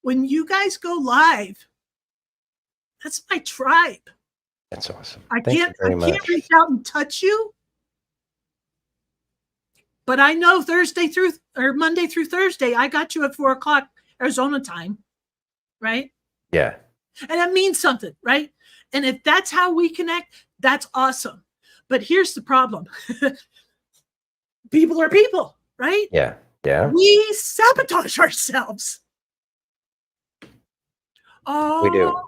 When you guys go live, that's my tribe. That's awesome. I Thank can't you very much. reach out and touch you, but I know Monday through Thursday, I got you at 4:00 Arizona time, right? Yeah. And that means something, right? And if that's how we connect, that's awesome. But here's the problem. People are people, right? Yeah. Yeah. We sabotage ourselves. Oh, We do.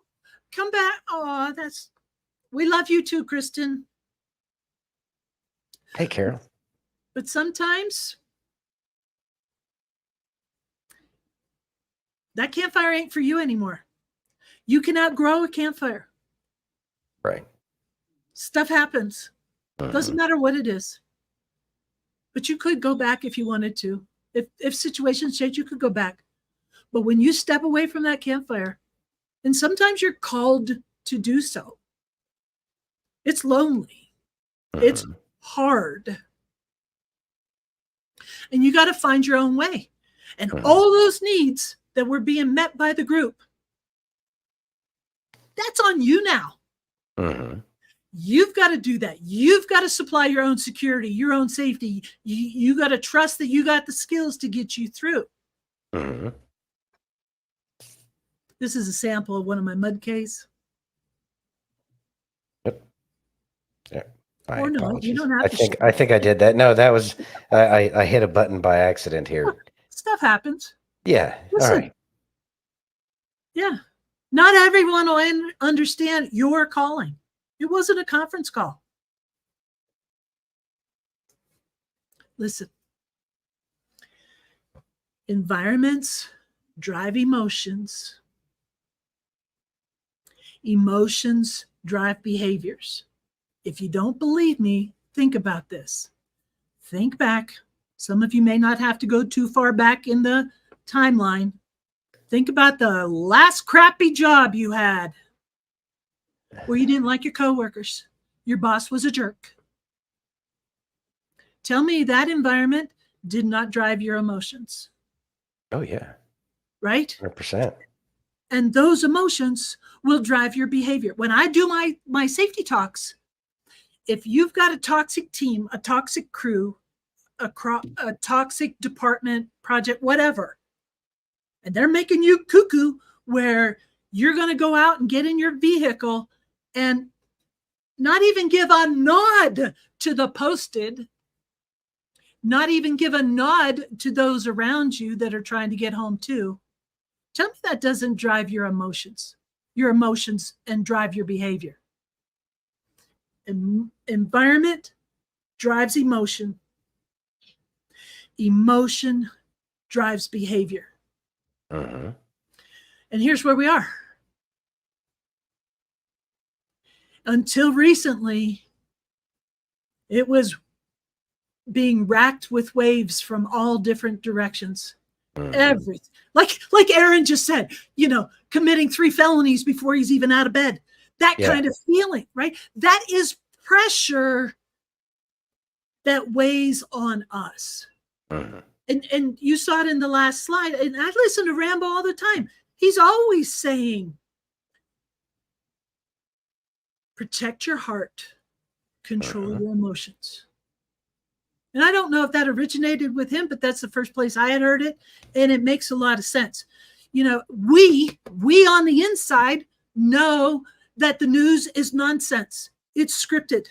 Come back. Oh, we love you too, Kristen. Hey, Carol. But sometimes that campfire ain't for you anymore. You can outgrow a campfire. Right. Stuff happens. Doesn't matter what it is. But you could go back if you wanted to. If situations change, you could go back. But when you step away from that campfire, and sometimes you're called to do so, it's lonely. It's hard. And you got to find your own way. And all those needs that were being met by the group, that's on you now. You've got to do that. You've got to supply your own security, your own safety. You got to trust that you got the skills to get you through. This is a sample of one of my mud caves. Yep. Yeah. Or no, you don't have to. I think I did that. No, that was I hit a button by accident here. Stuff happens. Yeah. Listen, all right. Yeah. Not everyone will understand your calling. It wasn't a conference call. Listen. Environments drive emotions. Emotions drive behaviors. If you don't believe me, think about this. Think back. Some of you may not have to go too far back in the timeline. Think about the last crappy job you had where you didn't like your coworkers. Your boss was a jerk. Tell me that environment did not drive your emotions. Oh, yeah. Right? 100%. And those emotions will drive your behavior. When I do my safety talks, if you've got a toxic team, a toxic crew, a toxic department, project, whatever, and they're making you cuckoo where you're going to go out and get in your vehicle and not even give a nod to the posted, not even give a nod to those around you that are trying to get home too. Tell me that doesn't drive your emotions and drive your behavior. Environment drives emotion. Emotion drives behavior. And here's where we are. Until recently, it was being racked with waves from all different directions. Everything. Like Aaron just said, committing 3 felonies before he's even out of bed. That kind of feeling, right? That is pressure that weighs on us. And you saw it in the last slide. And I listen to Rambo all the time. He's always saying, protect your heart, control your emotions. And I don't know if that originated with him, but that's the first place I had heard it. And it makes a lot of sense. You know, we on the inside know that the news is nonsense. It's scripted.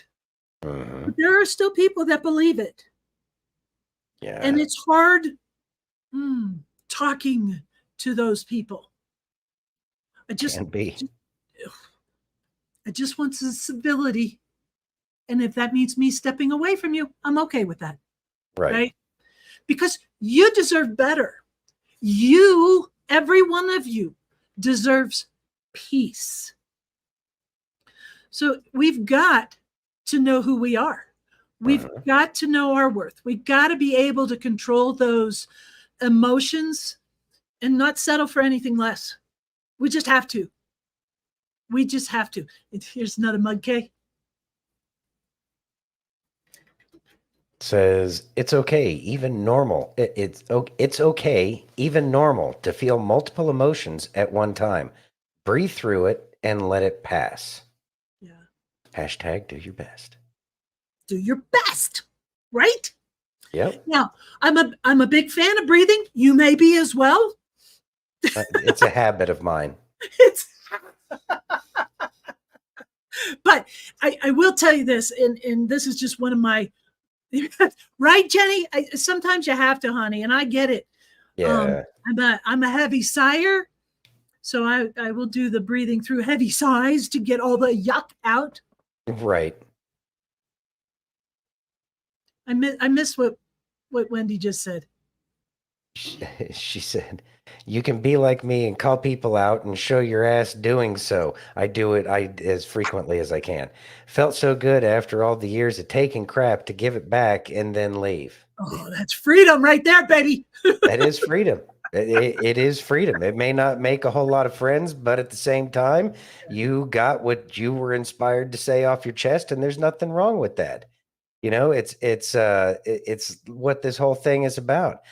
But there are still people that believe it. Yeah. And it's hard talking to those people. I just want some civility. And if that means me stepping away from you, I'm okay with that. Right? Because you deserve better. You, every one of you, deserves peace. So we've got to know who we are. We've got to know our worth. We've got to be able to control those emotions and not settle for anything less. We just have to. We just have to. Here's another mug, Kay. Says it's okay, even normal. It's okay, even normal, to feel multiple emotions at one time. Breathe through it and let it pass. Yeah. Hashtag do your best. Do your best, right? Yep. Now, I'm a big fan of breathing. You may be as well. It's a habit of mine. But I will tell you this, and this is just one of my, right, Jenny? Sometimes you have to, honey, and I get it. Yeah. I'm a heavy sigher, so I will do the breathing through heavy sighs to get all the yuck out. Right. I miss what Wendy just said. She said, you can be like me and call people out and show your ass doing so. I do it as frequently as I can. Felt so good after all the years of taking crap to give it back and then leave. Oh, that's freedom right there, baby. That is freedom. It is freedom. It may not make a whole lot of friends, but at the same time, you got what you were inspired to say off your chest, and there's nothing wrong with that. You know, it's what this whole thing is about.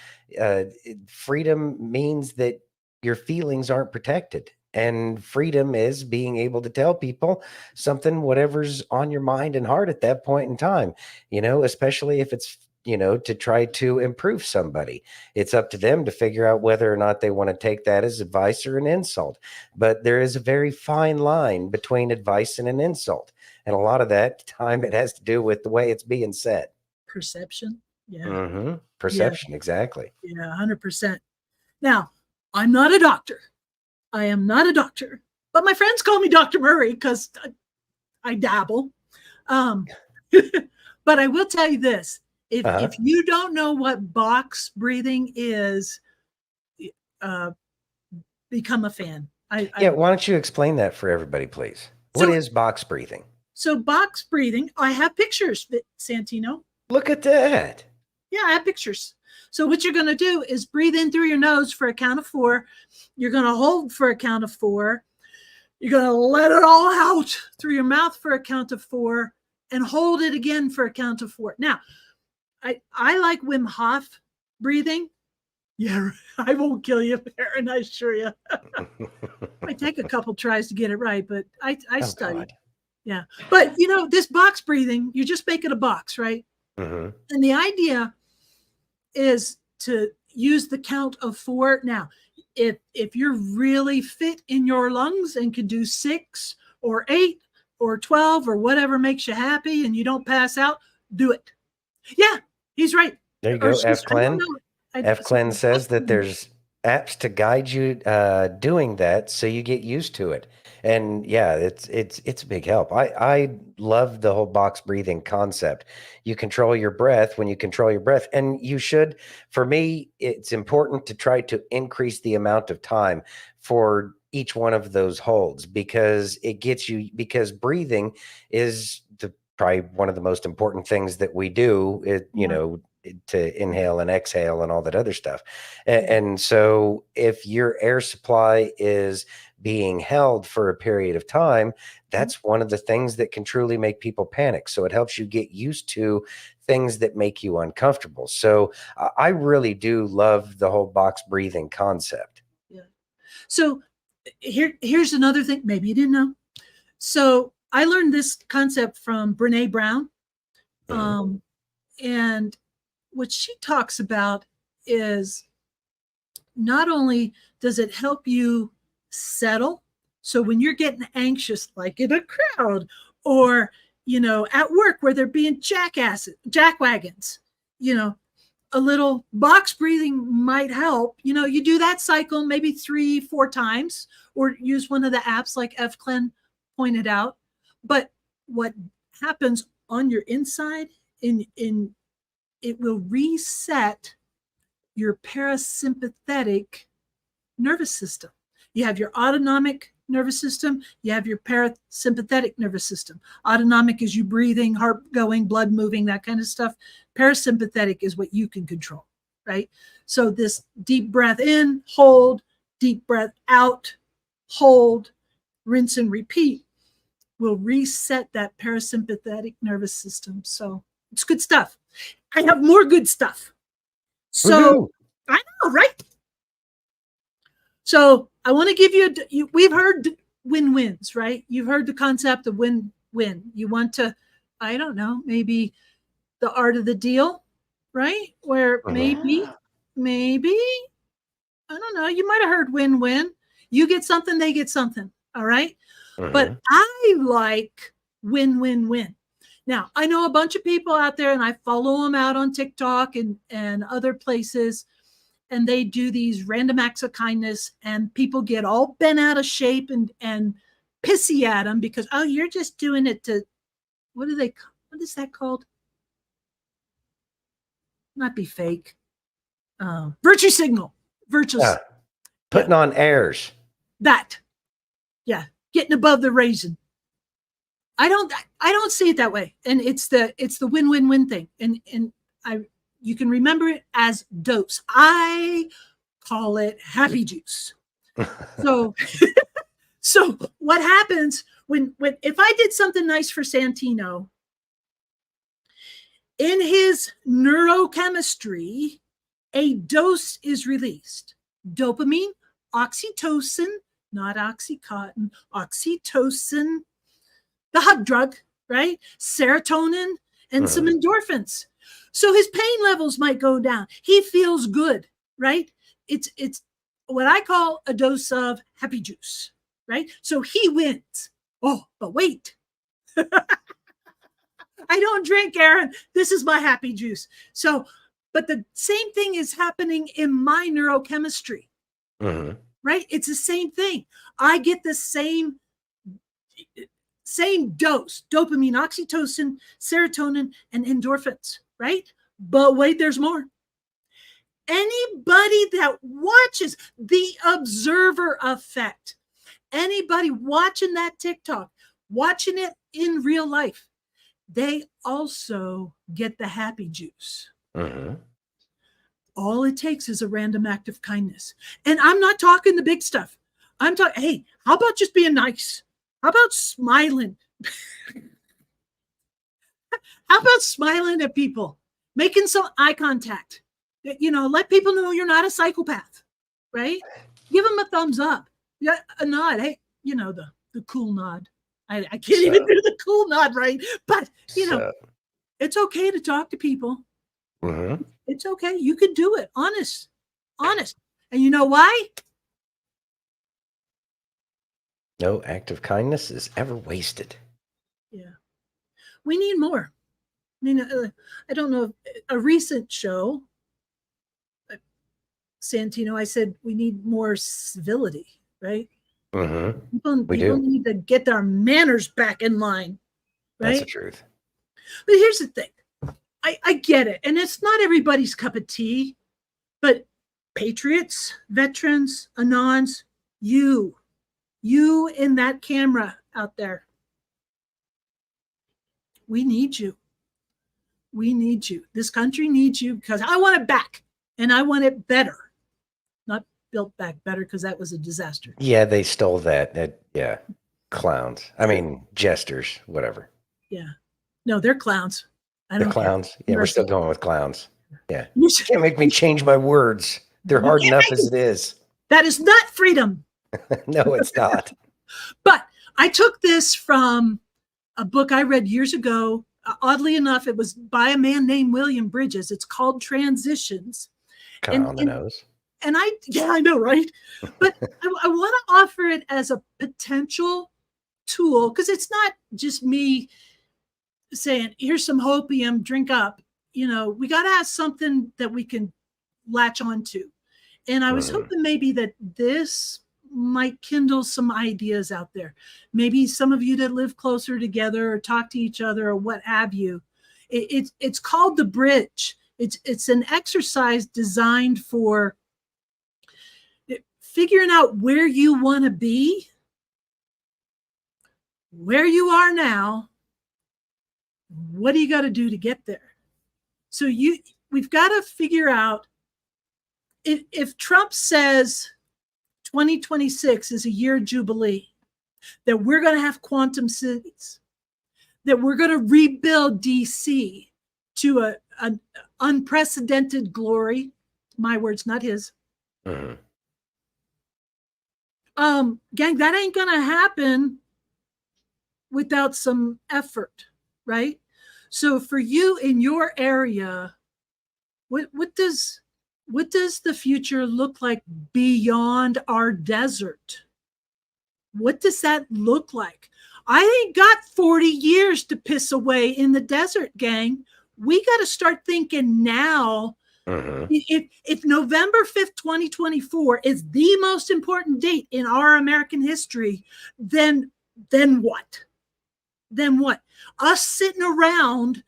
Freedom means that your feelings aren't protected, and freedom is being able to tell people something, whatever's on your mind and heart at that point in time. You know, especially if it's, you know, to try to improve somebody. It's up to them to figure out whether or not they want to take that as advice or an insult. But there is a very fine line between advice and an insult. And a lot of that time, it has to do with the way it's being said. Perception. Yeah. Perception. Yeah. Exactly. Yeah, 100%. Now, I'm not a doctor. I am not a doctor, but my friends call me Dr. Murray because I dabble. But I will tell you this. If you don't know what box breathing is, become a fan. Why don't you explain that for everybody, please? What is box breathing? So box breathing, I have pictures, Santino. Look at that. Yeah, I have pictures. So what you're going to do is breathe in through your nose for a count of 4. You're going to hold for a count of 4. You're going to let it all out through your mouth for a count of 4 and hold it again for a count of 4. Now, I like Wim Hof breathing. Yeah, I won't kill you, Aaron, I assure you. I take a couple tries to get it right, but I studied. God. Yeah. But, you know, this box breathing, you just make it a box, right? And the idea is to use the count of 4. Now, if you're really fit in your lungs and can do 6 or 8 or 12 or whatever makes you happy and you don't pass out, do it. Yeah, he's right. There you go, F-Clen. F-Clen says that there's apps to guide you doing that so you get used to it. And yeah, it's a big help. I love the whole box breathing concept. You control your breath when you control your breath, and you should. For me, it's important to try to increase the amount of time for each one of those holds because it gets you, because breathing is probably one of the most important things that we do. You know, to inhale and exhale and all that other stuff. And so if your air supply is being held for a period of time, that's one of the things that can truly make people panic. So it helps you get used to things that make you uncomfortable. So I really do love the whole box breathing concept. Yeah. So here's another thing. Maybe you didn't know. So I learned this concept from Brene Brown. And what she talks about is not only does it help you settle. So when you're getting anxious, like in a crowd or, at work where they're being jackwagons, a little box breathing might help. You do that cycle maybe 3-4 times or use one of the apps like FCLEN pointed out. But what happens on your inside it will reset your parasympathetic nervous system. You have your autonomic nervous system, you have your parasympathetic nervous system. Autonomic is you breathing, heart going, blood moving, that kind of stuff. Parasympathetic is what you can control, right? So this deep breath in, hold, deep breath out, hold, rinse and repeat will reset that parasympathetic nervous system. So it's good stuff. I have more good stuff. So I know, right? So I want to give you, we've heard win-wins, right? You've heard the concept of win-win. You want to, I don't know, maybe the art of the deal, right? Where maybe, I don't know, you might have heard win-win. You get something, they get something, all right? But I like win-win-win. Now, I know a bunch of people out there, and I follow them out on TikTok and other places, and they do these random acts of kindness, and people get all bent out of shape and pissy at them because, oh, you're just doing it to, what is that called? Not be fake. Virtue signal. Putting on airs. That. Yeah. Getting above the raisin. I don't see it that way. And it's the win-win-win thing. And you can remember it as dose. I call it happy juice. So what happens when if I did something nice for Santino, in his neurochemistry, a dose is released. Dopamine, oxytocin, not Oxycontin, oxytocin, the hug drug, right? Serotonin and some endorphins. So his pain levels might go down. He feels good, right? It's what I call a dose of happy juice, right? So he wins. Oh, but wait. I don't drink, Aaron. This is my happy juice. So, but the same thing is happening in my neurochemistry, right? It's the same thing. I get the same dose, dopamine, oxytocin, serotonin, and endorphins, right? But wait, there's more. Anybody that watches the observer effect, anybody watching that TikTok, watching it in real life, they also get the happy juice. All it takes is a random act of kindness. And I'm not talking the big stuff. I'm talking, hey, how about just being nice? How about smiling? How about smiling at people? Making some eye contact. Let people know you're not a psychopath, right? Give them a thumbs up. Yeah, a nod. Hey, the cool nod. I can't even do the cool nod, right? But, it's okay to talk to people. It's okay. You can do it. Honest. And you know why? No act of kindness is ever wasted. Yeah. We need more. I mean, I don't know, a recent show, Santino, I said, we need more civility, right? People need to get their manners back in line, right? That's the truth. But here's the thing. I get it. And it's not everybody's cup of tea, but patriots, veterans, anons, you in that camera out there, we need you. We need you. This country needs you because I want it back and I want it better. Not built back better because that was a disaster. Yeah, they stole that. Yeah. Clowns. I mean, jesters, whatever. Yeah. No, they're clowns. I The don't care. clowns. Yeah, we're still going with clowns. Yeah. You should- Can't make me change my words. They're hard can't enough make as it is. That is not freedom. No, it's not. But I took this from a book I read years ago. Oddly enough, it was by a man named William Bridges. It's called Transitions. Kind of on the nose. And I know, right? But I want to offer it as a potential tool because it's not just me saying, here's some hopium, drink up. We got to have something that we can latch onto. And I was hoping maybe that this might kindle some ideas out there. Maybe some of you that live closer together or talk to each other or what have you. It's called The Bridge. It's an exercise designed for figuring out where you want to be, where you are now, what do you got to do to get there? So we've got to figure out if Trump says 2026 is a year of jubilee, that we're going to have quantum cities, that we're going to rebuild DC to an unprecedented glory. My words, not his. Mm-hmm. Gang, that ain't going to happen without some effort, right? So for you in your area, what does the future look like beyond our desert? What does that look like? I ain't got 40 years to piss away in the desert, gang. We got to start thinking now. Mm-hmm. If November 5th, 2024 is the most important date in our American history, then what? Then what? Us sitting around,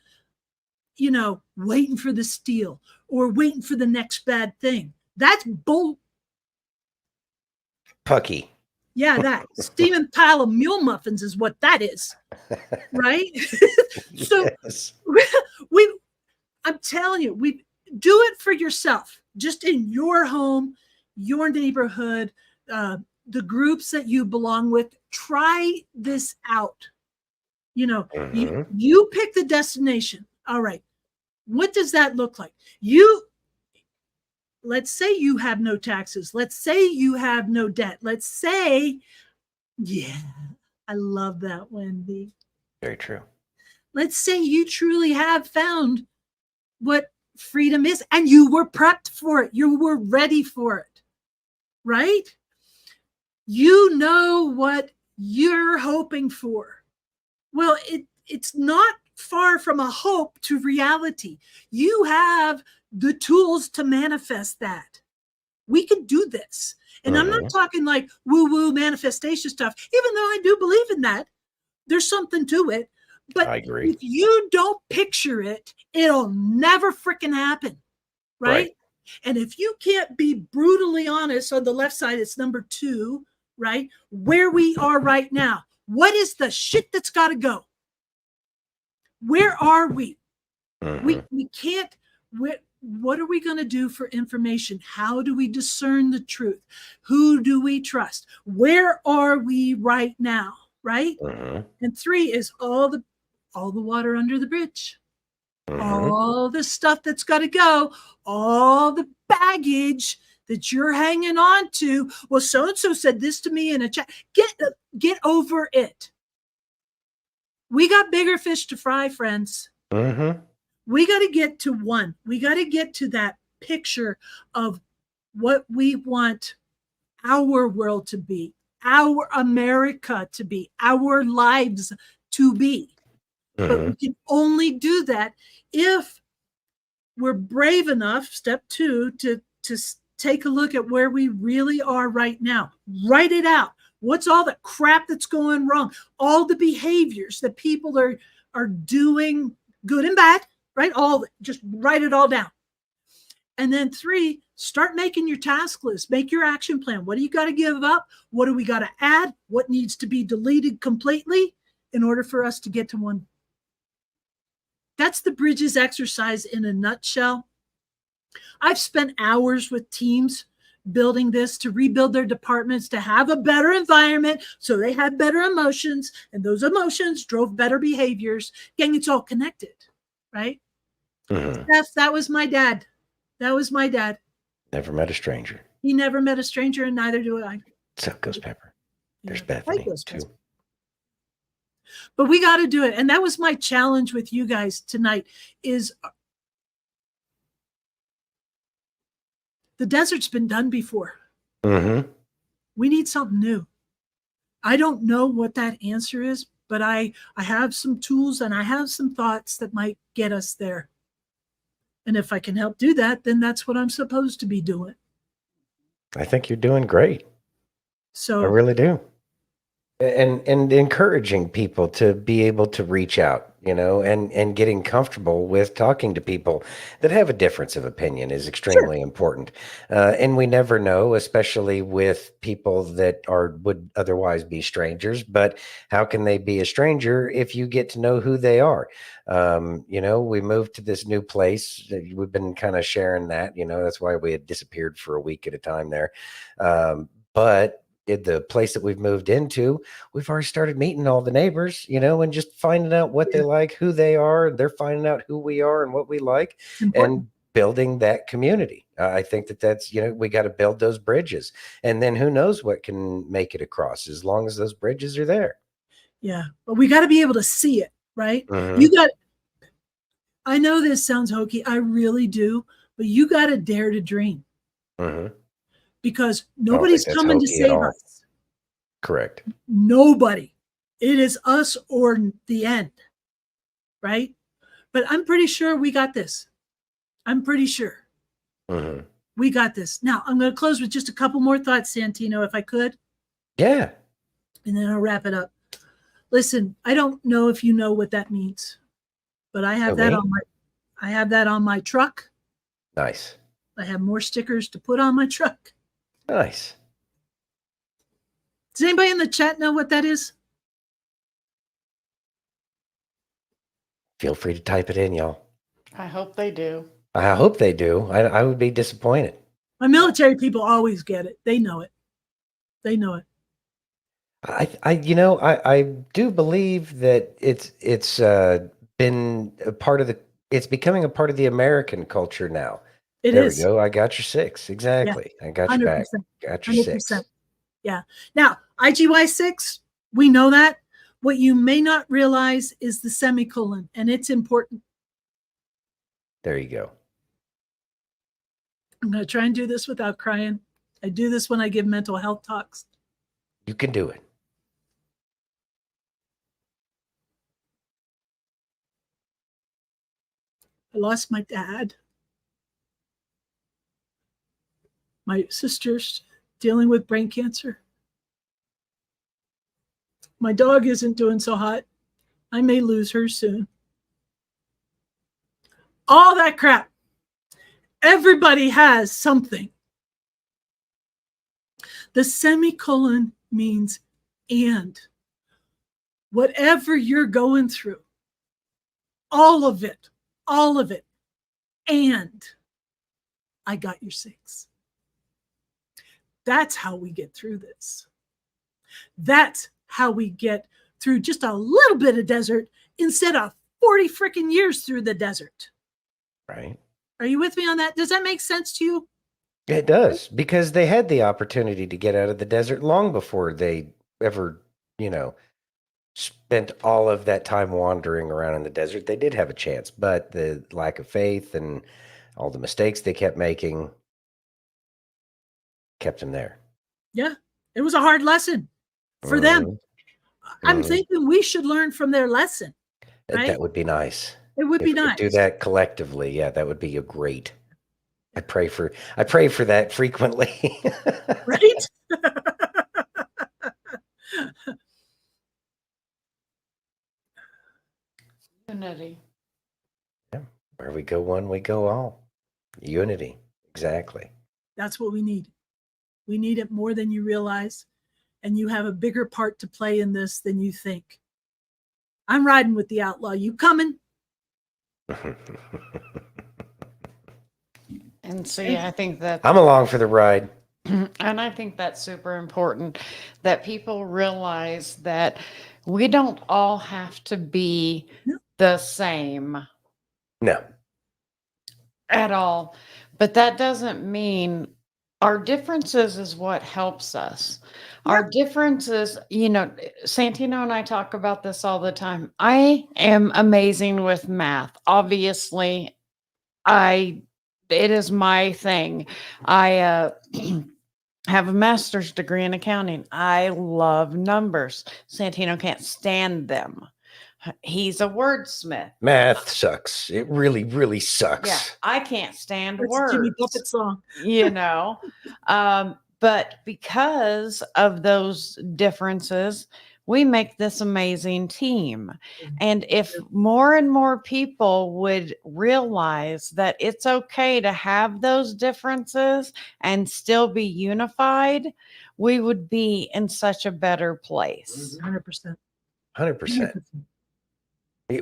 waiting for the steal or waiting for the next bad thing. That's bull. Pucky. Yeah, that steaming pile of mule muffins is what that is, right? So Yes. I'm telling you, we do it for yourself, just in your home, your neighborhood, the groups that you belong with. Try this out. You pick the destination. All right. What does that look like? Let's say you have no taxes. Let's say you have no debt. Let's say, yeah, I love that, Wendy. Very true. Let's say you truly have found what freedom is and you were prepped for it. You were ready for it, right? You know what you're hoping for. Well, it's not far from a hope to reality. You have the tools to manifest that. We can do this. And I'm not talking like woo-woo manifestation stuff, even though I do believe in that. There's something to it. But I agree. if you don't picture it, it'll never freaking happen. Right? And if you can't be brutally honest, on the left side, it's number 2, right? Where we are right now. What is the shit that's got to go? Where are we? We can't. What are we going to do for information? How do we discern the truth? Who do we trust? Where are we right now? Right? And 3 is all the water under the bridge. All the stuff that's got to go, all the baggage that you're hanging on to. Well, so-and-so said this to me in a chat. Get over it. We got bigger fish to fry, friends. We got to get to one. We got to get to that picture of what we want our world to be, our America to be, our lives to be. But we can only do that if we're brave enough, step 2, to take a look at where we really are right now. Write it out. What's all the crap that's going wrong? All the behaviors that people are doing, good and bad, right? Just write it all down. And then 3, start making your task list. Make your action plan. What do you got to give up? What do we got to add? What needs to be deleted completely in order for us to get to one? That's the bridges exercise in a nutshell. I've spent hours with teams building this to rebuild their departments to have a better environment so they had better emotions, and those emotions drove better behaviors. Gang, it's all connected, right? Steph, that was my dad. That was my dad. Never met a stranger. He never met a stranger, and neither do I. So Ghost Pepper. There's Yeah. Bethany, Ghost too. Pepper. But we got to do it. And that was my challenge with you guys tonight is the desert's been done before. We need something new. I don't know what that answer is, but I have some tools and I have some thoughts that might get us there. And if I can help do that, then that's what I'm supposed to be doing. I think you're doing great. So I really do. And encouraging people to be able to reach out, and getting comfortable with talking to people that have a difference of opinion is extremely important. And we never know, especially with people that would otherwise be strangers. But how can they be a stranger if you get to know who they are? We moved to this new place. We've been kind of sharing that. That's why we had disappeared for a week at a time there. But the place that we've moved into, we've already started meeting all the neighbors, and just finding out what they like, who they are. They're finding out who we are and what we like, and building that community. I think that's, we got to build those bridges, and then who knows what can make it across as long as those bridges are there. Yeah, but we got to be able to see it, right? I know this sounds hokey. I really do, but you got to dare to dream. Because nobody's coming to save us. Correct. Nobody. It is us or the end, right? But I'm pretty sure we got this. I'm pretty sure. We got this. Now, I'm going to close with just a couple more thoughts, Santino, if I could. Yeah. And then I'll wrap it up. Listen, I don't know if you know what that means, but I have that on my truck. Nice. I have more stickers to put on my truck. Nice. Does anybody in the chat know what that is? Feel free to type it in, y'all. I hope they do. I hope they do. I would be disappointed. My military people always get it. They know it. They know it. I do believe that it's been a part of it's becoming a part of the American culture now. There we go. I got your 6. Exactly. Yeah, I got you back. Got your 6. Yeah. Now, IGY 6, we know that. What you may not realize is the semicolon, and it's important. There you go. I'm going to try and do this without crying. I do this when I give mental health talks. You can do it. I lost my dad. My sister's dealing with brain cancer. My dog isn't doing so hot. I may lose her soon. All that crap. Everybody has something. The semicolon means and. Whatever you're going through, all of it, and I got your 6. That's how we get through this. That's how we get through just a little bit of desert instead of 40 freaking years through the desert. Right. Are you with me on that? Does that make sense to you? It does, because they had the opportunity to get out of the desert long before they ever, spent all of that time wandering around in the desert. They did have a chance, but the lack of faith and all the mistakes they kept making kept them there. Yeah, it was a hard lesson for them. I'm thinking we should learn from their lesson. Right? That would be nice. It would be nice. Do that collectively. Yeah, that would be a great. I pray for that frequently. Right? Unity. Yeah. Where we go one, we go all. Unity. Exactly. That's what we need. We need it more than you realize. And you have a bigger part to play in this than you think. I'm riding with the outlaw. You coming? And see, I think that, I'm along for the ride. and I think that's super important that people realize that we don't all have to be No. the same No. at all. But that doesn't mean our differences is what helps us. Our differences, Santino and I talk about this all the time. I am amazing with math. Obviously, it is my thing. I have a master's degree in accounting. I love numbers. Santino can't stand them. He's a wordsmith. Math sucks. It really, really sucks. Yeah, I can't stand That's a Jimmy words. Buffett song. But because of those differences, we make this amazing team. And if more and more people would realize that it's okay to have those differences and still be unified, we would be in such a better place. 100%. 100%.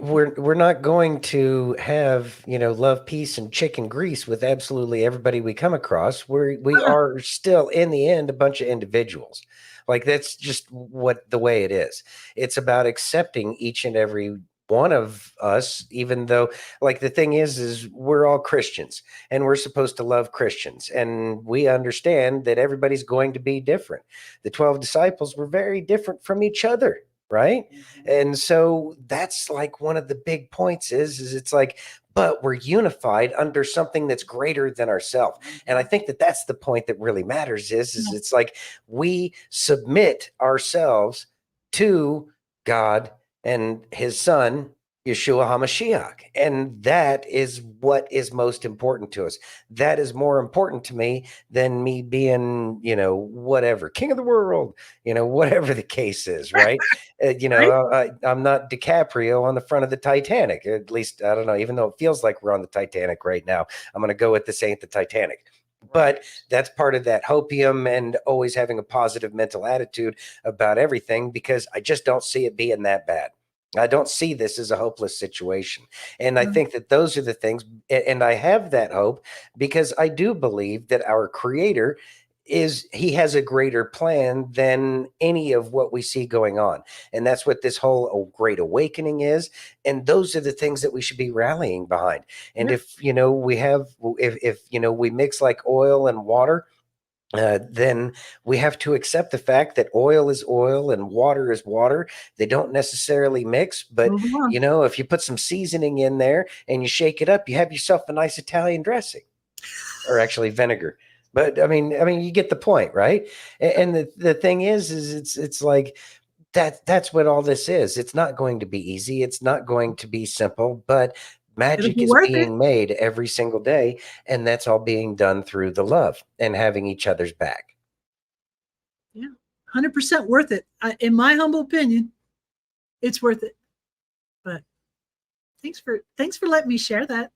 We're not going to have, love, peace, and chicken grease with absolutely everybody we come across. We are still, in the end, a bunch of individuals. Like, that's just what the way it is. It's about accepting each and every one of us, even though, like, the thing is we're all Christians and we're supposed to love Christians, and we understand that everybody's going to be different. The 12 disciples were very different from each other. Right. And so that's like one of the big points is it's like, but we're unified under something that's greater than ourselves. And I think that that's the point that really matters is it's like we submit ourselves to God and his son, Yeshua HaMashiach. And that is what is most important to us. That is more important to me than me being, whatever, king of the world, whatever the case is, right? I'm not DiCaprio on the front of the Titanic. At least, I don't know, even though it feels like we're on the Titanic right now, I'm going to go with this ain't the Titanic. But that's part of that hopium and always having a positive mental attitude about everything, because I just don't see it being that bad. I don't see this as a hopeless situation. And I think that those are the things. And I have that hope because I do believe that our Creator he has a greater plan than any of what we see going on. And that's what this whole great awakening is. And those are the things that we should be rallying behind. And if we mix like oil and water, then we have to accept the fact that oil is oil and water is water. They don't necessarily mix, but if you put some seasoning in there and you shake it up, you have yourself a nice Italian dressing, or actually vinegar. But I mean, you get the point, right? And the thing is it's like that's what all this is. It's not going to be easy. It's not going to be simple, but magic is being made every single day, and that's all being done through the love and having each other's back. Yeah, 100% worth it. In my humble opinion, it's worth it. But thanks for letting me share that.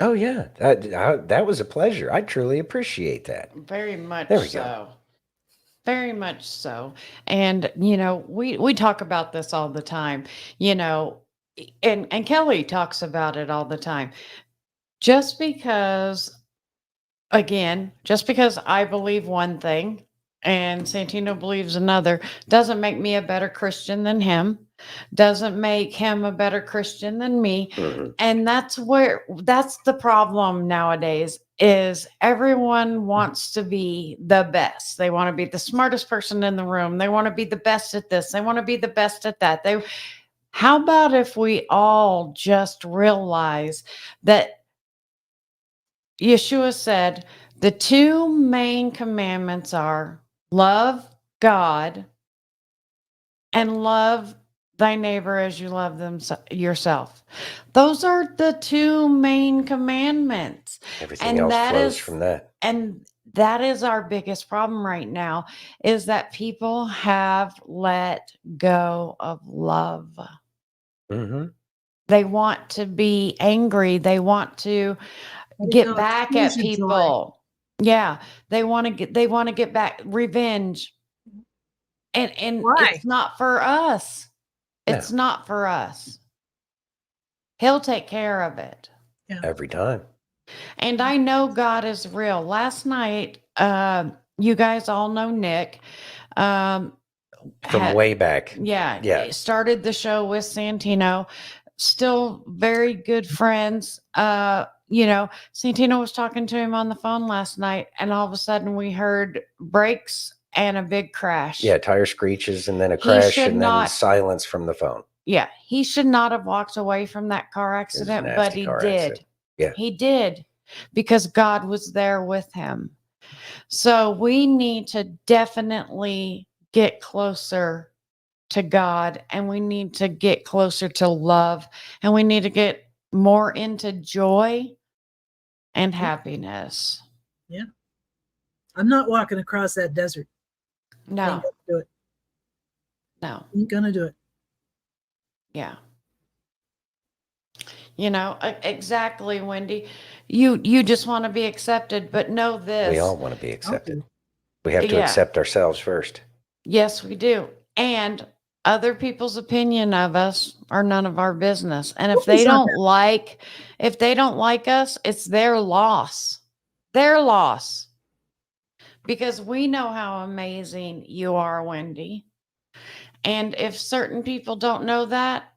Oh yeah, that was a pleasure. I truly appreciate that. Very much There we so. go. Very much so. And we talk about this all the time. And Kelly talks about it all the time. Just because I believe one thing and Santino believes another doesn't make me a better Christian than him, doesn't make him a better Christian than me. And that's the problem nowadays is everyone wants to be the best. They want to be the smartest person in the room. They want to be the best at this. They want to be the best at that. How about if we all just realize that Yeshua said the two main commandments are love God and love thy neighbor as you love yourself. Those are the two main commandments. Everything else flows from that. And that is our biggest problem right now, is that people have let go of love. They want to be angry. They want to get back at people. Yeah, they want to get back revenge. And it's not for us. It's not for us. He'll take care of it. Every time. And I know God is real. Last night, you guys all know Nick. From had- way back. Yeah. Yeah. Started the show with Santino. Still very good friends. Santino was talking to him on the phone last night, and all of a sudden we heard brakes and a big crash. Yeah, tire screeches and then a crash should and then not- silence from the phone. Yeah, he should not have walked away from that car accident, but nasty he car did. accident. Yeah. He did, because God was there with him. So we need to definitely get closer to God, and we need to get closer to love, and we need to get more into joy and happiness. Yeah. I'm not walking across that desert. No, Ain't gonna do it. no. Ain't gonna do it. Yeah. Exactly, Wendy. You just want to be accepted, but know this. We all want to be accepted. Okay. We have to Yeah. accept ourselves first. Yes, we do. And other people's opinion of us are none of our business. And if they don't like us, it's their loss. Their loss. Because we know how amazing you are, Wendy. And if certain people don't know that,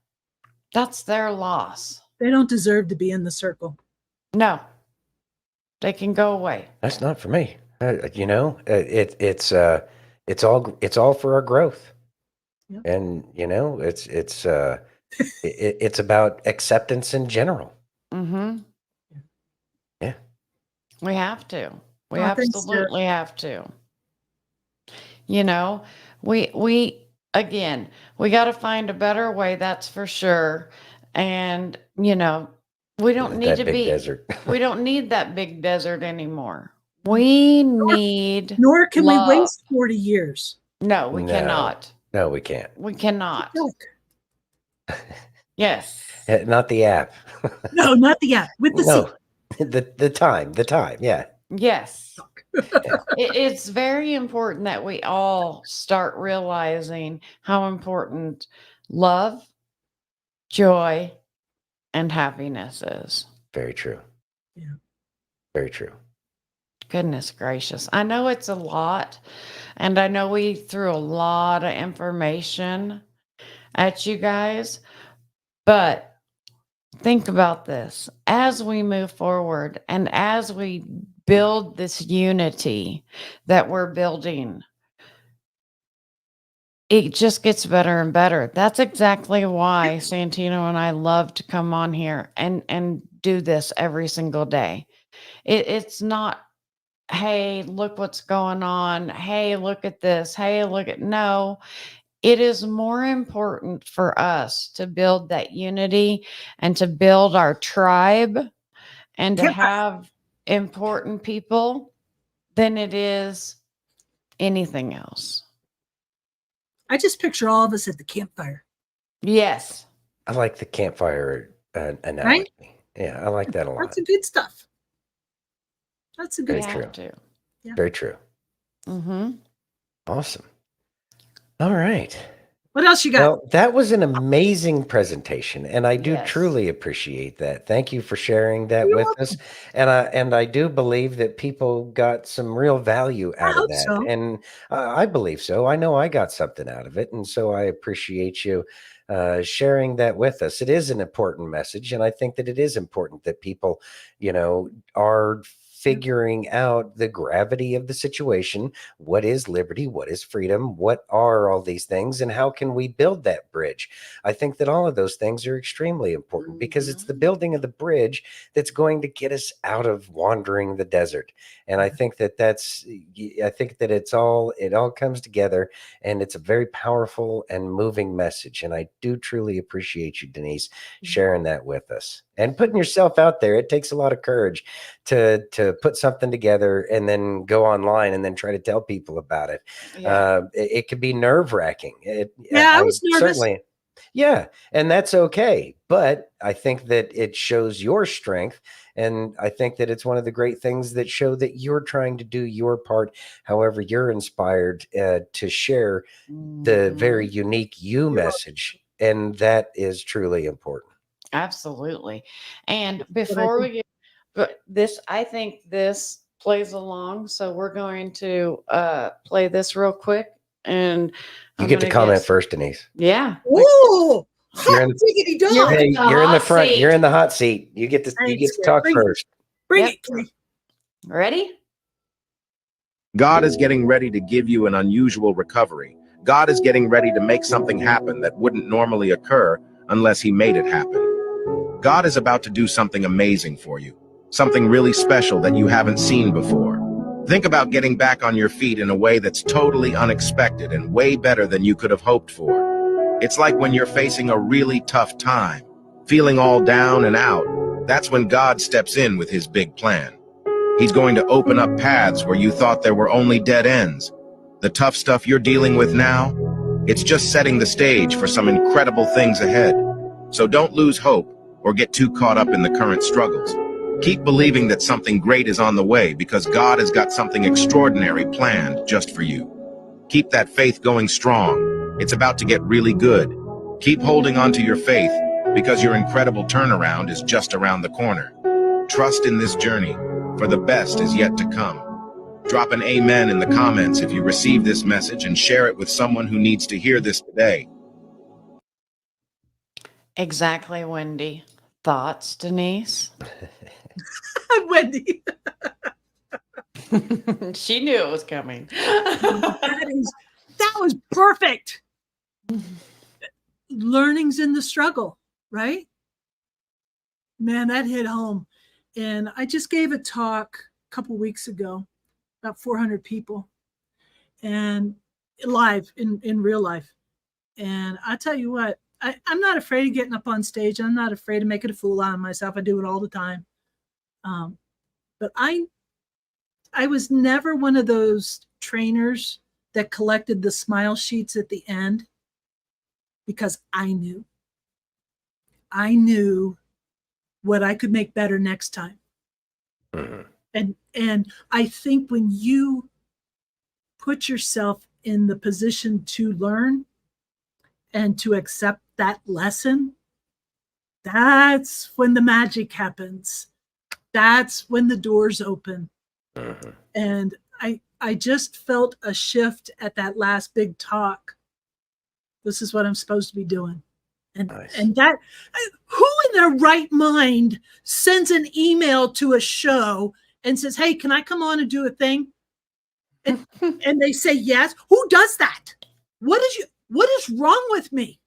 that's their loss. They don't deserve to be in the circle. No. They can go away. That's not for me. It's all for our growth. Yep. And it's about acceptance in general. Mm-hmm. Yeah. We have to. We Oh, thanks, absolutely have to. We got to find a better way, that's for sure. And, we don't need That to big be, desert. we don't need that big desert anymore. We need, Nor can love. we waste 40 years. No, we No. cannot. No, we can't. We cannot. Look. Yes. Not the app. No, not the app. With the No. seat. The time. Yeah. Yes. It's very important that we all start realizing how important love, joy, and happiness is. Very true. Yeah. Very true. Goodness gracious. I know it's a lot, and I know we threw a lot of information at you guys, but think about this. As we move forward and as we build this unity that we're building, it just gets better and better. That's exactly why Santino and I love to come on here and do this every single day. It's not, hey, look what's going on. Hey, look at this. Hey, no. It is more important for us to build that unity and to build our tribe and to have important people than it is anything else. I just picture all of us at the campfire. Yes. I like the campfire analogy. Right? Yeah, I like that a lot. That's the good stuff. That's the good We Very stuff. have to. Yeah. Very true. Mm-hmm. Awesome. All right. What else you got? Well, that was an amazing presentation, and I do Yes. truly appreciate that. Thank you for sharing that You're with welcome. us. And I do believe that people got some real value I out of hope that. so. And I believe so. I know I got something out of it, and so I appreciate you sharing that with us. It is an important message, and I think that it is important that people, are figuring out the gravity of the situation. What is liberty? What is freedom? What are all these things? And how can we build that bridge? I think that all of those things are extremely important because it's the building of the bridge that's going to get us out of wandering the desert. And I think that it all comes together, and it's a very powerful and moving message. And I do truly appreciate you, Denise, sharing that with us and putting yourself out there. It takes a lot of courage to put something together and then go online and then try to tell people about it. Yeah. It could be nerve-wracking. I was nervous. Certainly. Yeah, and that's okay. But I think that it shows your strength. And I think that it's one of the great things that show that you're trying to do your part, however you're inspired to share the very unique you Mm-hmm. message. And that is truly important. Absolutely. And But I before think we get but this, I think this plays along. So we're going to play this real quick. And You I'm get to going to comment get, first, Denise. yeah. ooh, You're hot in. diggity You're dog. Hey, the you're in the hot front. You're seat. in the hot seat. You get to. I You ain't get to scared. talk Bring it. first. Bring Yep. it, Kenny. Ready? God is getting ready to give you an unusual recovery. God is getting ready to make something happen that wouldn't normally occur unless he made it happen. God is about to do something amazing for you, something really special that you haven't seen before. Think about getting back on your feet in a way that's totally unexpected and way better than you could have hoped for. It's like when you're facing a really tough time, feeling all down and out. That's when God steps in with his big plan. He's going to open up paths where you thought there were only dead ends. The tough stuff you're dealing with now, it's just setting the stage for some incredible things ahead. So don't lose hope or get too caught up in the current struggles. Keep believing that something great is on the way because God has got something extraordinary planned just for you. Keep that faith going strong. It's about to get really good. Keep holding on to your faith because your incredible turnaround is just around the corner. Trust in this journey, for the best is yet to come. Drop an amen in the comments if you receive this message and share it with someone who needs to hear this today. Exactly, Wendy. Thoughts, Denise? Wendy. She knew it was coming. That was perfect. Learning's in the struggle, right? Man, that hit home. And I just gave a talk a couple weeks ago, about 400 people, and live in real life. And I tell you what, I'm not afraid of getting up on stage. I'm not afraid of making a fool out of myself. I do it all the time. But I was never one of those trainers that collected the smile sheets at the end, because I knew what I could make better next time. Mm-hmm. And I think when you put yourself in the position to learn and to accept that lesson, that's when the magic happens. That's when the doors open. Mm-hmm. And I just felt a shift at that last big talk. This is what I'm supposed to be doing. And Nice. and that, who in their right mind sends an email to a show and says, "Hey, can I come on and do a thing?" And they say yes. Who does that? What is wrong with me?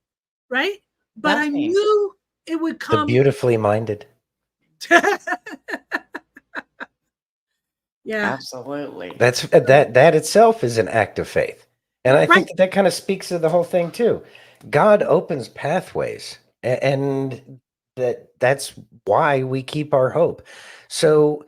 Right? But I Nothing. knew it would The come. beautifully minded. Yeah. Absolutely. That itself is an act of faith. And I think Right. that kind of speaks to the whole thing too. God opens pathways, and that's why we keep our hope. So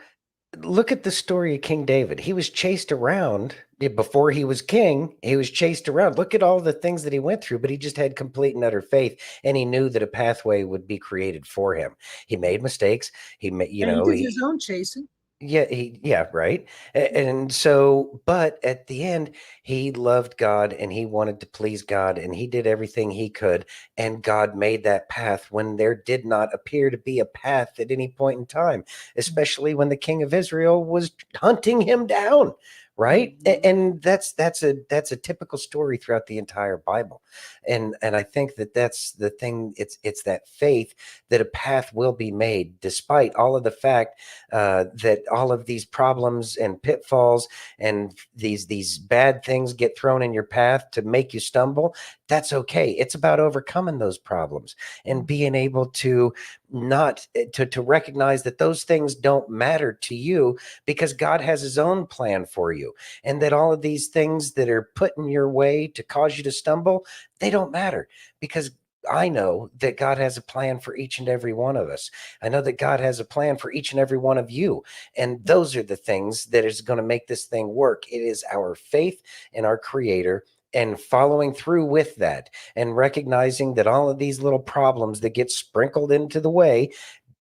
look at the story of King David. He was chased around before he was king. He was chased around. Look at all the things that he went through, but he just had complete and utter faith, and he knew that a pathway would be created for him. He made mistakes. He made, And he did his own chasing. yeah, right. And so, but at the end, he loved God and he wanted to please God and he did everything he could. And God made that path when there did not appear to be a path at any point in time, especially when the king of Israel was hunting him down. Right. And that's a typical story throughout the entire Bible. And I think that that's the thing. It's that faith that a path will be made despite all of the fact that all of these problems and pitfalls and these bad things get thrown in your path to make you stumble. That's okay. It's about overcoming those problems and being able to not to recognize that those things don't matter to you because God has his own plan for you, and that all of these things that are put in your way to cause you to stumble, they don't matter, because I know that God has a plan for each and every one of us. I know that God has a plan for each and every one of you. And those are the things that is going to make this thing work. It is our faith in our Creator and following through with that and recognizing that all of these little problems that get sprinkled into the way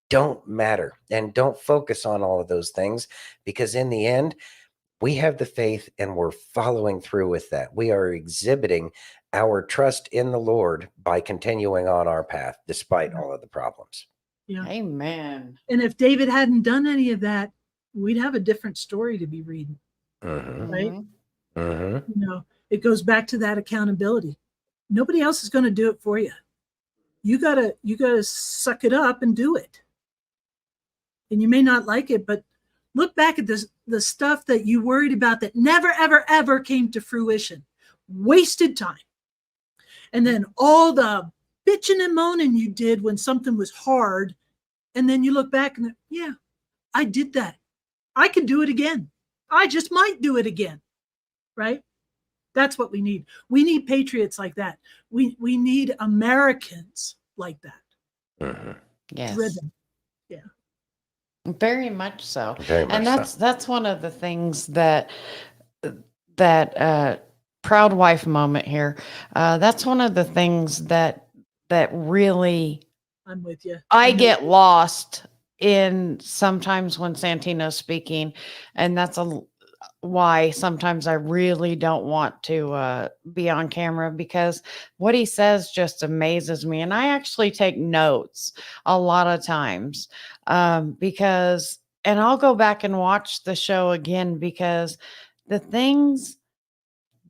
don't matter, and don't focus on all of those things, because in the end, we have the faith and we're following through with that. We are exhibiting our trust in the Lord by continuing on our path despite all of the problems. Yeah. Amen. And if David hadn't done any of that, we'd have a different story to be reading, Mm-hmm. right? Mhm. Mm-hmm. It goes back to that accountability. Nobody else is going to do it for you. You gotta suck it up and do it. And you may not like it, but look back at the stuff that you worried about that never, ever, ever came to fruition. Wasted time. And then all the bitching and moaning you did when something was hard. And then you look back and, yeah, I did that. I can do it again. I just might do it again. Right? That's what we need. We need patriots like that. We need Americans like that. Mm-hmm. Yes. Driven. Very much so. Very much And so. that's one of the things that proud wife moment here. That's one of the things that really I'm with you. I get lost in sometimes when Santino's speaking, and that's why sometimes I really don't want to be on camera, because what he says just amazes me, and I actually take notes a lot of times because, and I'll go back and watch the show again, because the things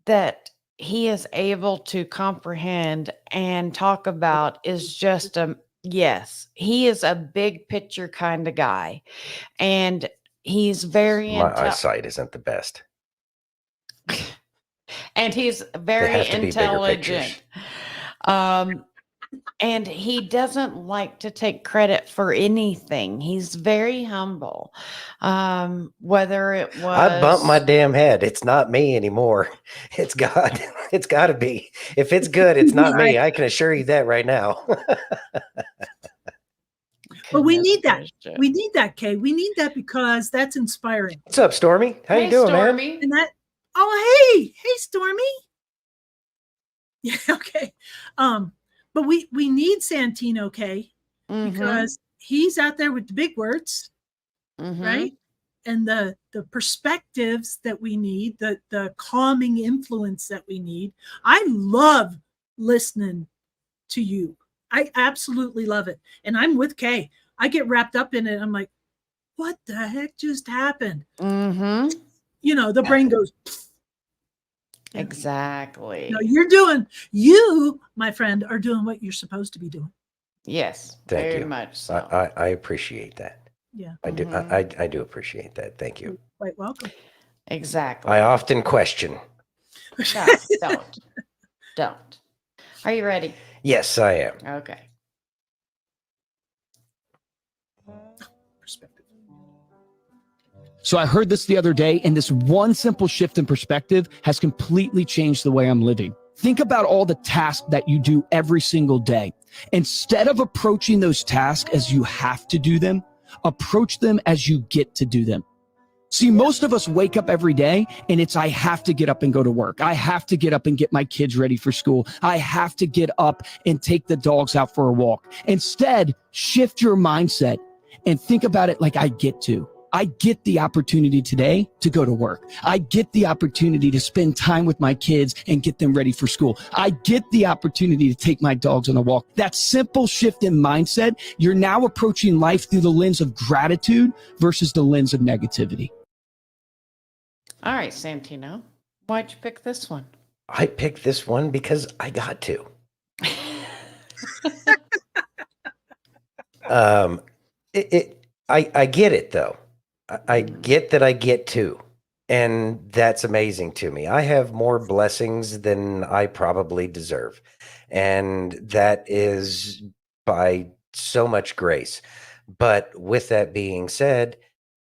that he is able to comprehend and talk about is just yes, he is a big picture kind of guy, and he's very My eyesight isn't the best. and he's They very have to be bigger pictures. intelligent. And he doesn't like to take credit for anything. He's very humble. Whether it was I bumped my damn head. It's not me anymore. It's God. It's got to be. If it's good, it's not me. I can assure you that right now. But we Goodness need that. gracious. We need that, Kay. We need that because that's inspiring. What's up, Stormy? How you doing, man? Stormy. And that, oh, hey, Stormy. Yeah, okay. But we need Santino, Kay, Mhm, because he's out there with the big words, mhm. right? And the perspectives that we need, the calming influence that we need. I love listening to you. I absolutely love it. And I'm with Kay. I get wrapped up in it. I'm like, what the heck just happened? Mhm. The brain goes, Yeah. Exactly. no, you, my friend, are doing what you're supposed to be doing. Yes. Thank very you. much so. I appreciate that. Yeah. I do. Mhm. I do appreciate that. Thank you. You're quite welcome. Exactly. I often question. No, don't. Are you ready? Yes, I am. Okay. Perspective. So I heard this the other day, and this one simple shift in perspective has completely changed the way I'm living. Think about all the tasks that you do every single day. Instead of approaching those tasks as you have to do them, approach them as you get to do them. See, most of us wake up every day and it's, I have to get up and go to work. I have to get up and get my kids ready for school. I have to get up and take the dogs out for a walk. Instead, shift your mindset and think about it like I get to. I get the opportunity today to go to work. I get the opportunity to spend time with my kids and get them ready for school. I get the opportunity to take my dogs on a walk. That simple shift in mindset, you're now approaching life through the lens of gratitude versus the lens of negativity. All right, Santino. Why'd you pick this one? I picked this one because I got to. I get it though. I get that I get to, and that's amazing to me. I have more blessings than I probably deserve, and that is by so much grace. But with that being said,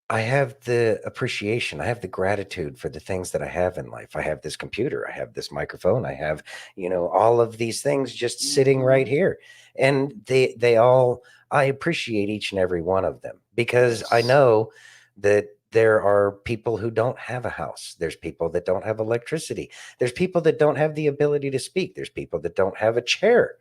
I have the appreciation, I have the gratitude for the things that I have in life. I have this computer, I have this microphone, I have, all of these things just sitting right here. And they all, I appreciate each and every one of them, because I know that there are people who don't have a house. There's people that don't have electricity. There's people that don't have the ability to speak. There's people that don't have a chair.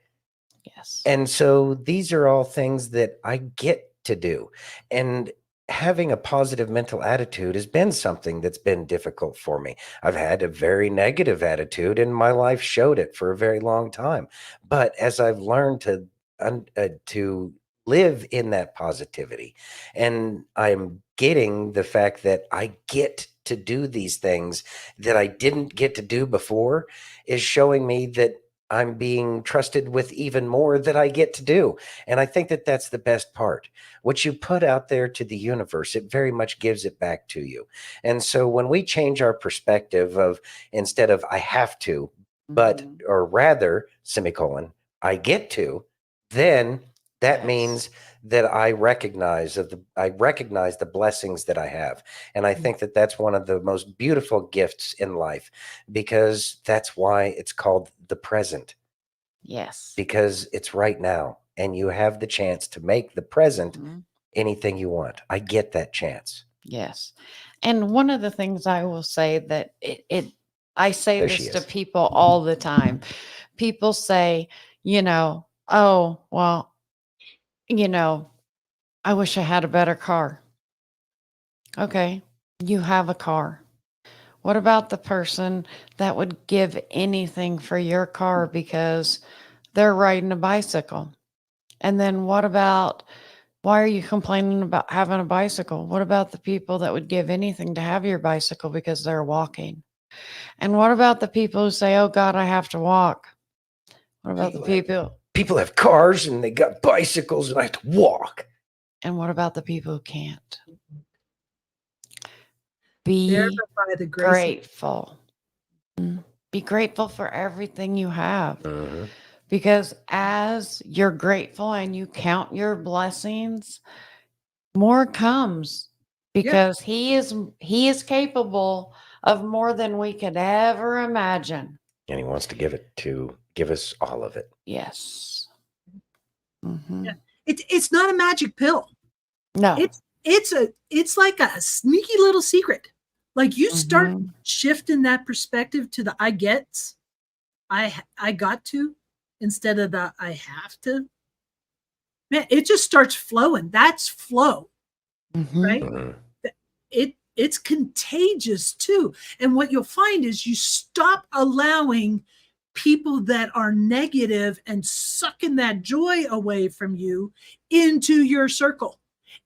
Yes. And so these are all things that I get to do. And having a positive mental attitude has been something that's been difficult for me. I've had a very negative attitude, and my life showed it for a very long time. But as I've learned to live in that positivity, and I'm getting the fact that I get to do these things that I didn't get to do before, is showing me that I'm being trusted with even more that I get to do. And I think that that's the best part. What you put out there to the universe, it very much gives it back to you. And so when we change our perspective of, instead of I have to, but, Mhm. or rather, semicolon, I get to, then that Yes. means that I recognize the blessings that I have. And I think that that's one of the most beautiful gifts in life, because that's why it's called the present, Yes. because it's right now and you have the chance to make the present Mhm. anything you want. I get that chance. Yes. And one of the things I will say that I say There she this to is. people all the time. People say, oh, well, I wish I had a better car. Okay. You have a car. What about the person that would give anything for your car because they're riding a bicycle? And then what about, why are you complaining about having a bicycle? What about the people that would give anything to have your bicycle because they're walking? And what about the people who say, oh God, I have to walk? What about the people? People have cars and they got bicycles and I have to walk. And what about the people who can't? There Be by the grace of grateful. Be grateful for everything you have. Mhm. Because as you're grateful and you count your blessings, more comes, because he is capable of more than we could ever imagine. And he wants to give us all of it. Yes. Mhm. Yeah. It's not a magic pill. No. It's like a sneaky little secret. Like you start Mhm. shifting that perspective to the I gets, I got to, instead of the I have to. Man, it just starts flowing. That's flow, Mhm. right? Mhm. It's contagious too. And what you'll find is you stop allowing people that are negative and sucking that joy away from you into your circle.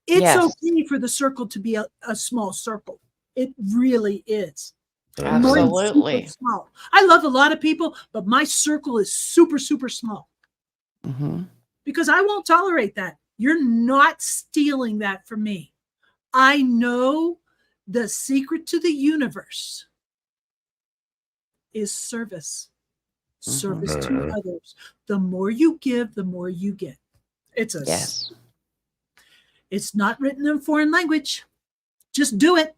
It's Yes. okay for the circle to be a small circle. It really is. Mine's super Absolutely. small. I love a lot of people, but my circle is super, super small Mhm. because I won't tolerate that. You're not stealing that from me. I know the secret to the universe is service, service Mhm. to Mhm. others. The more you give, the more you get. Yes. It's not written in foreign language. Just do it.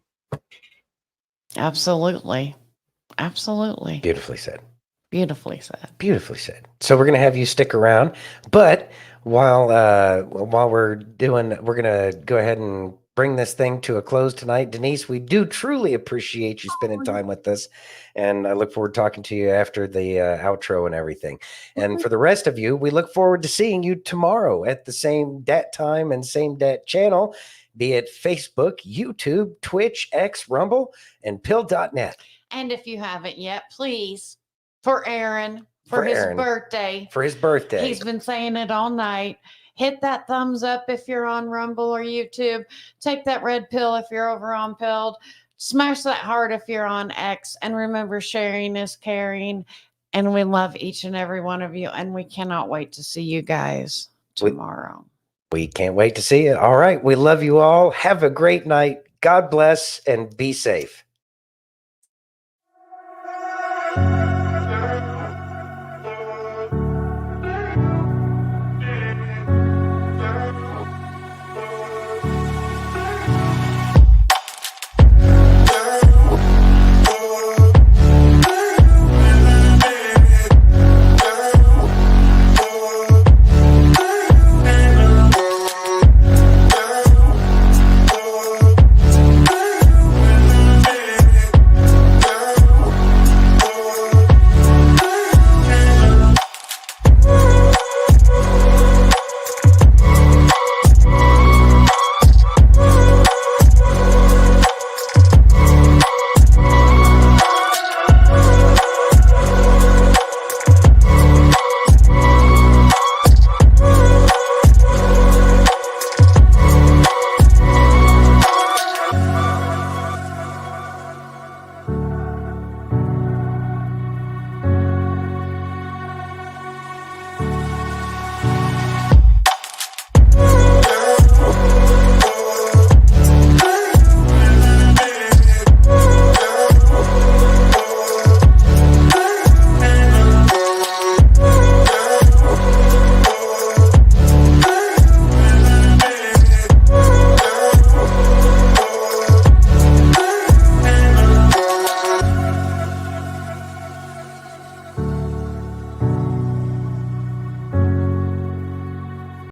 Absolutely. Absolutely. Beautifully said. Beautifully said. Beautifully said. So we're going to have you stick around, but while we're going to go ahead and bring this thing to a close tonight. Denise, we do truly appreciate you spending time with us, and I look forward to talking to you after the outro and everything. And for the rest of you, we look forward to seeing you tomorrow at the same dat time and same dat channel, be it Facebook, YouTube, Twitch, X, Rumble, and pill.net. And if you haven't yet, please, for Aaron, For his Aaron. birthday. For his birthday. He's been saying it all night. Hit that thumbs up if you're on Rumble or YouTube. Take that red pill if you're over on Pilled. Smash that heart if you're on X. And remember, sharing is caring. And we love each and every one of you. And we cannot wait to see you guys tomorrow. We can't wait to see you. All right. We love you all. Have a great night. God bless and be safe.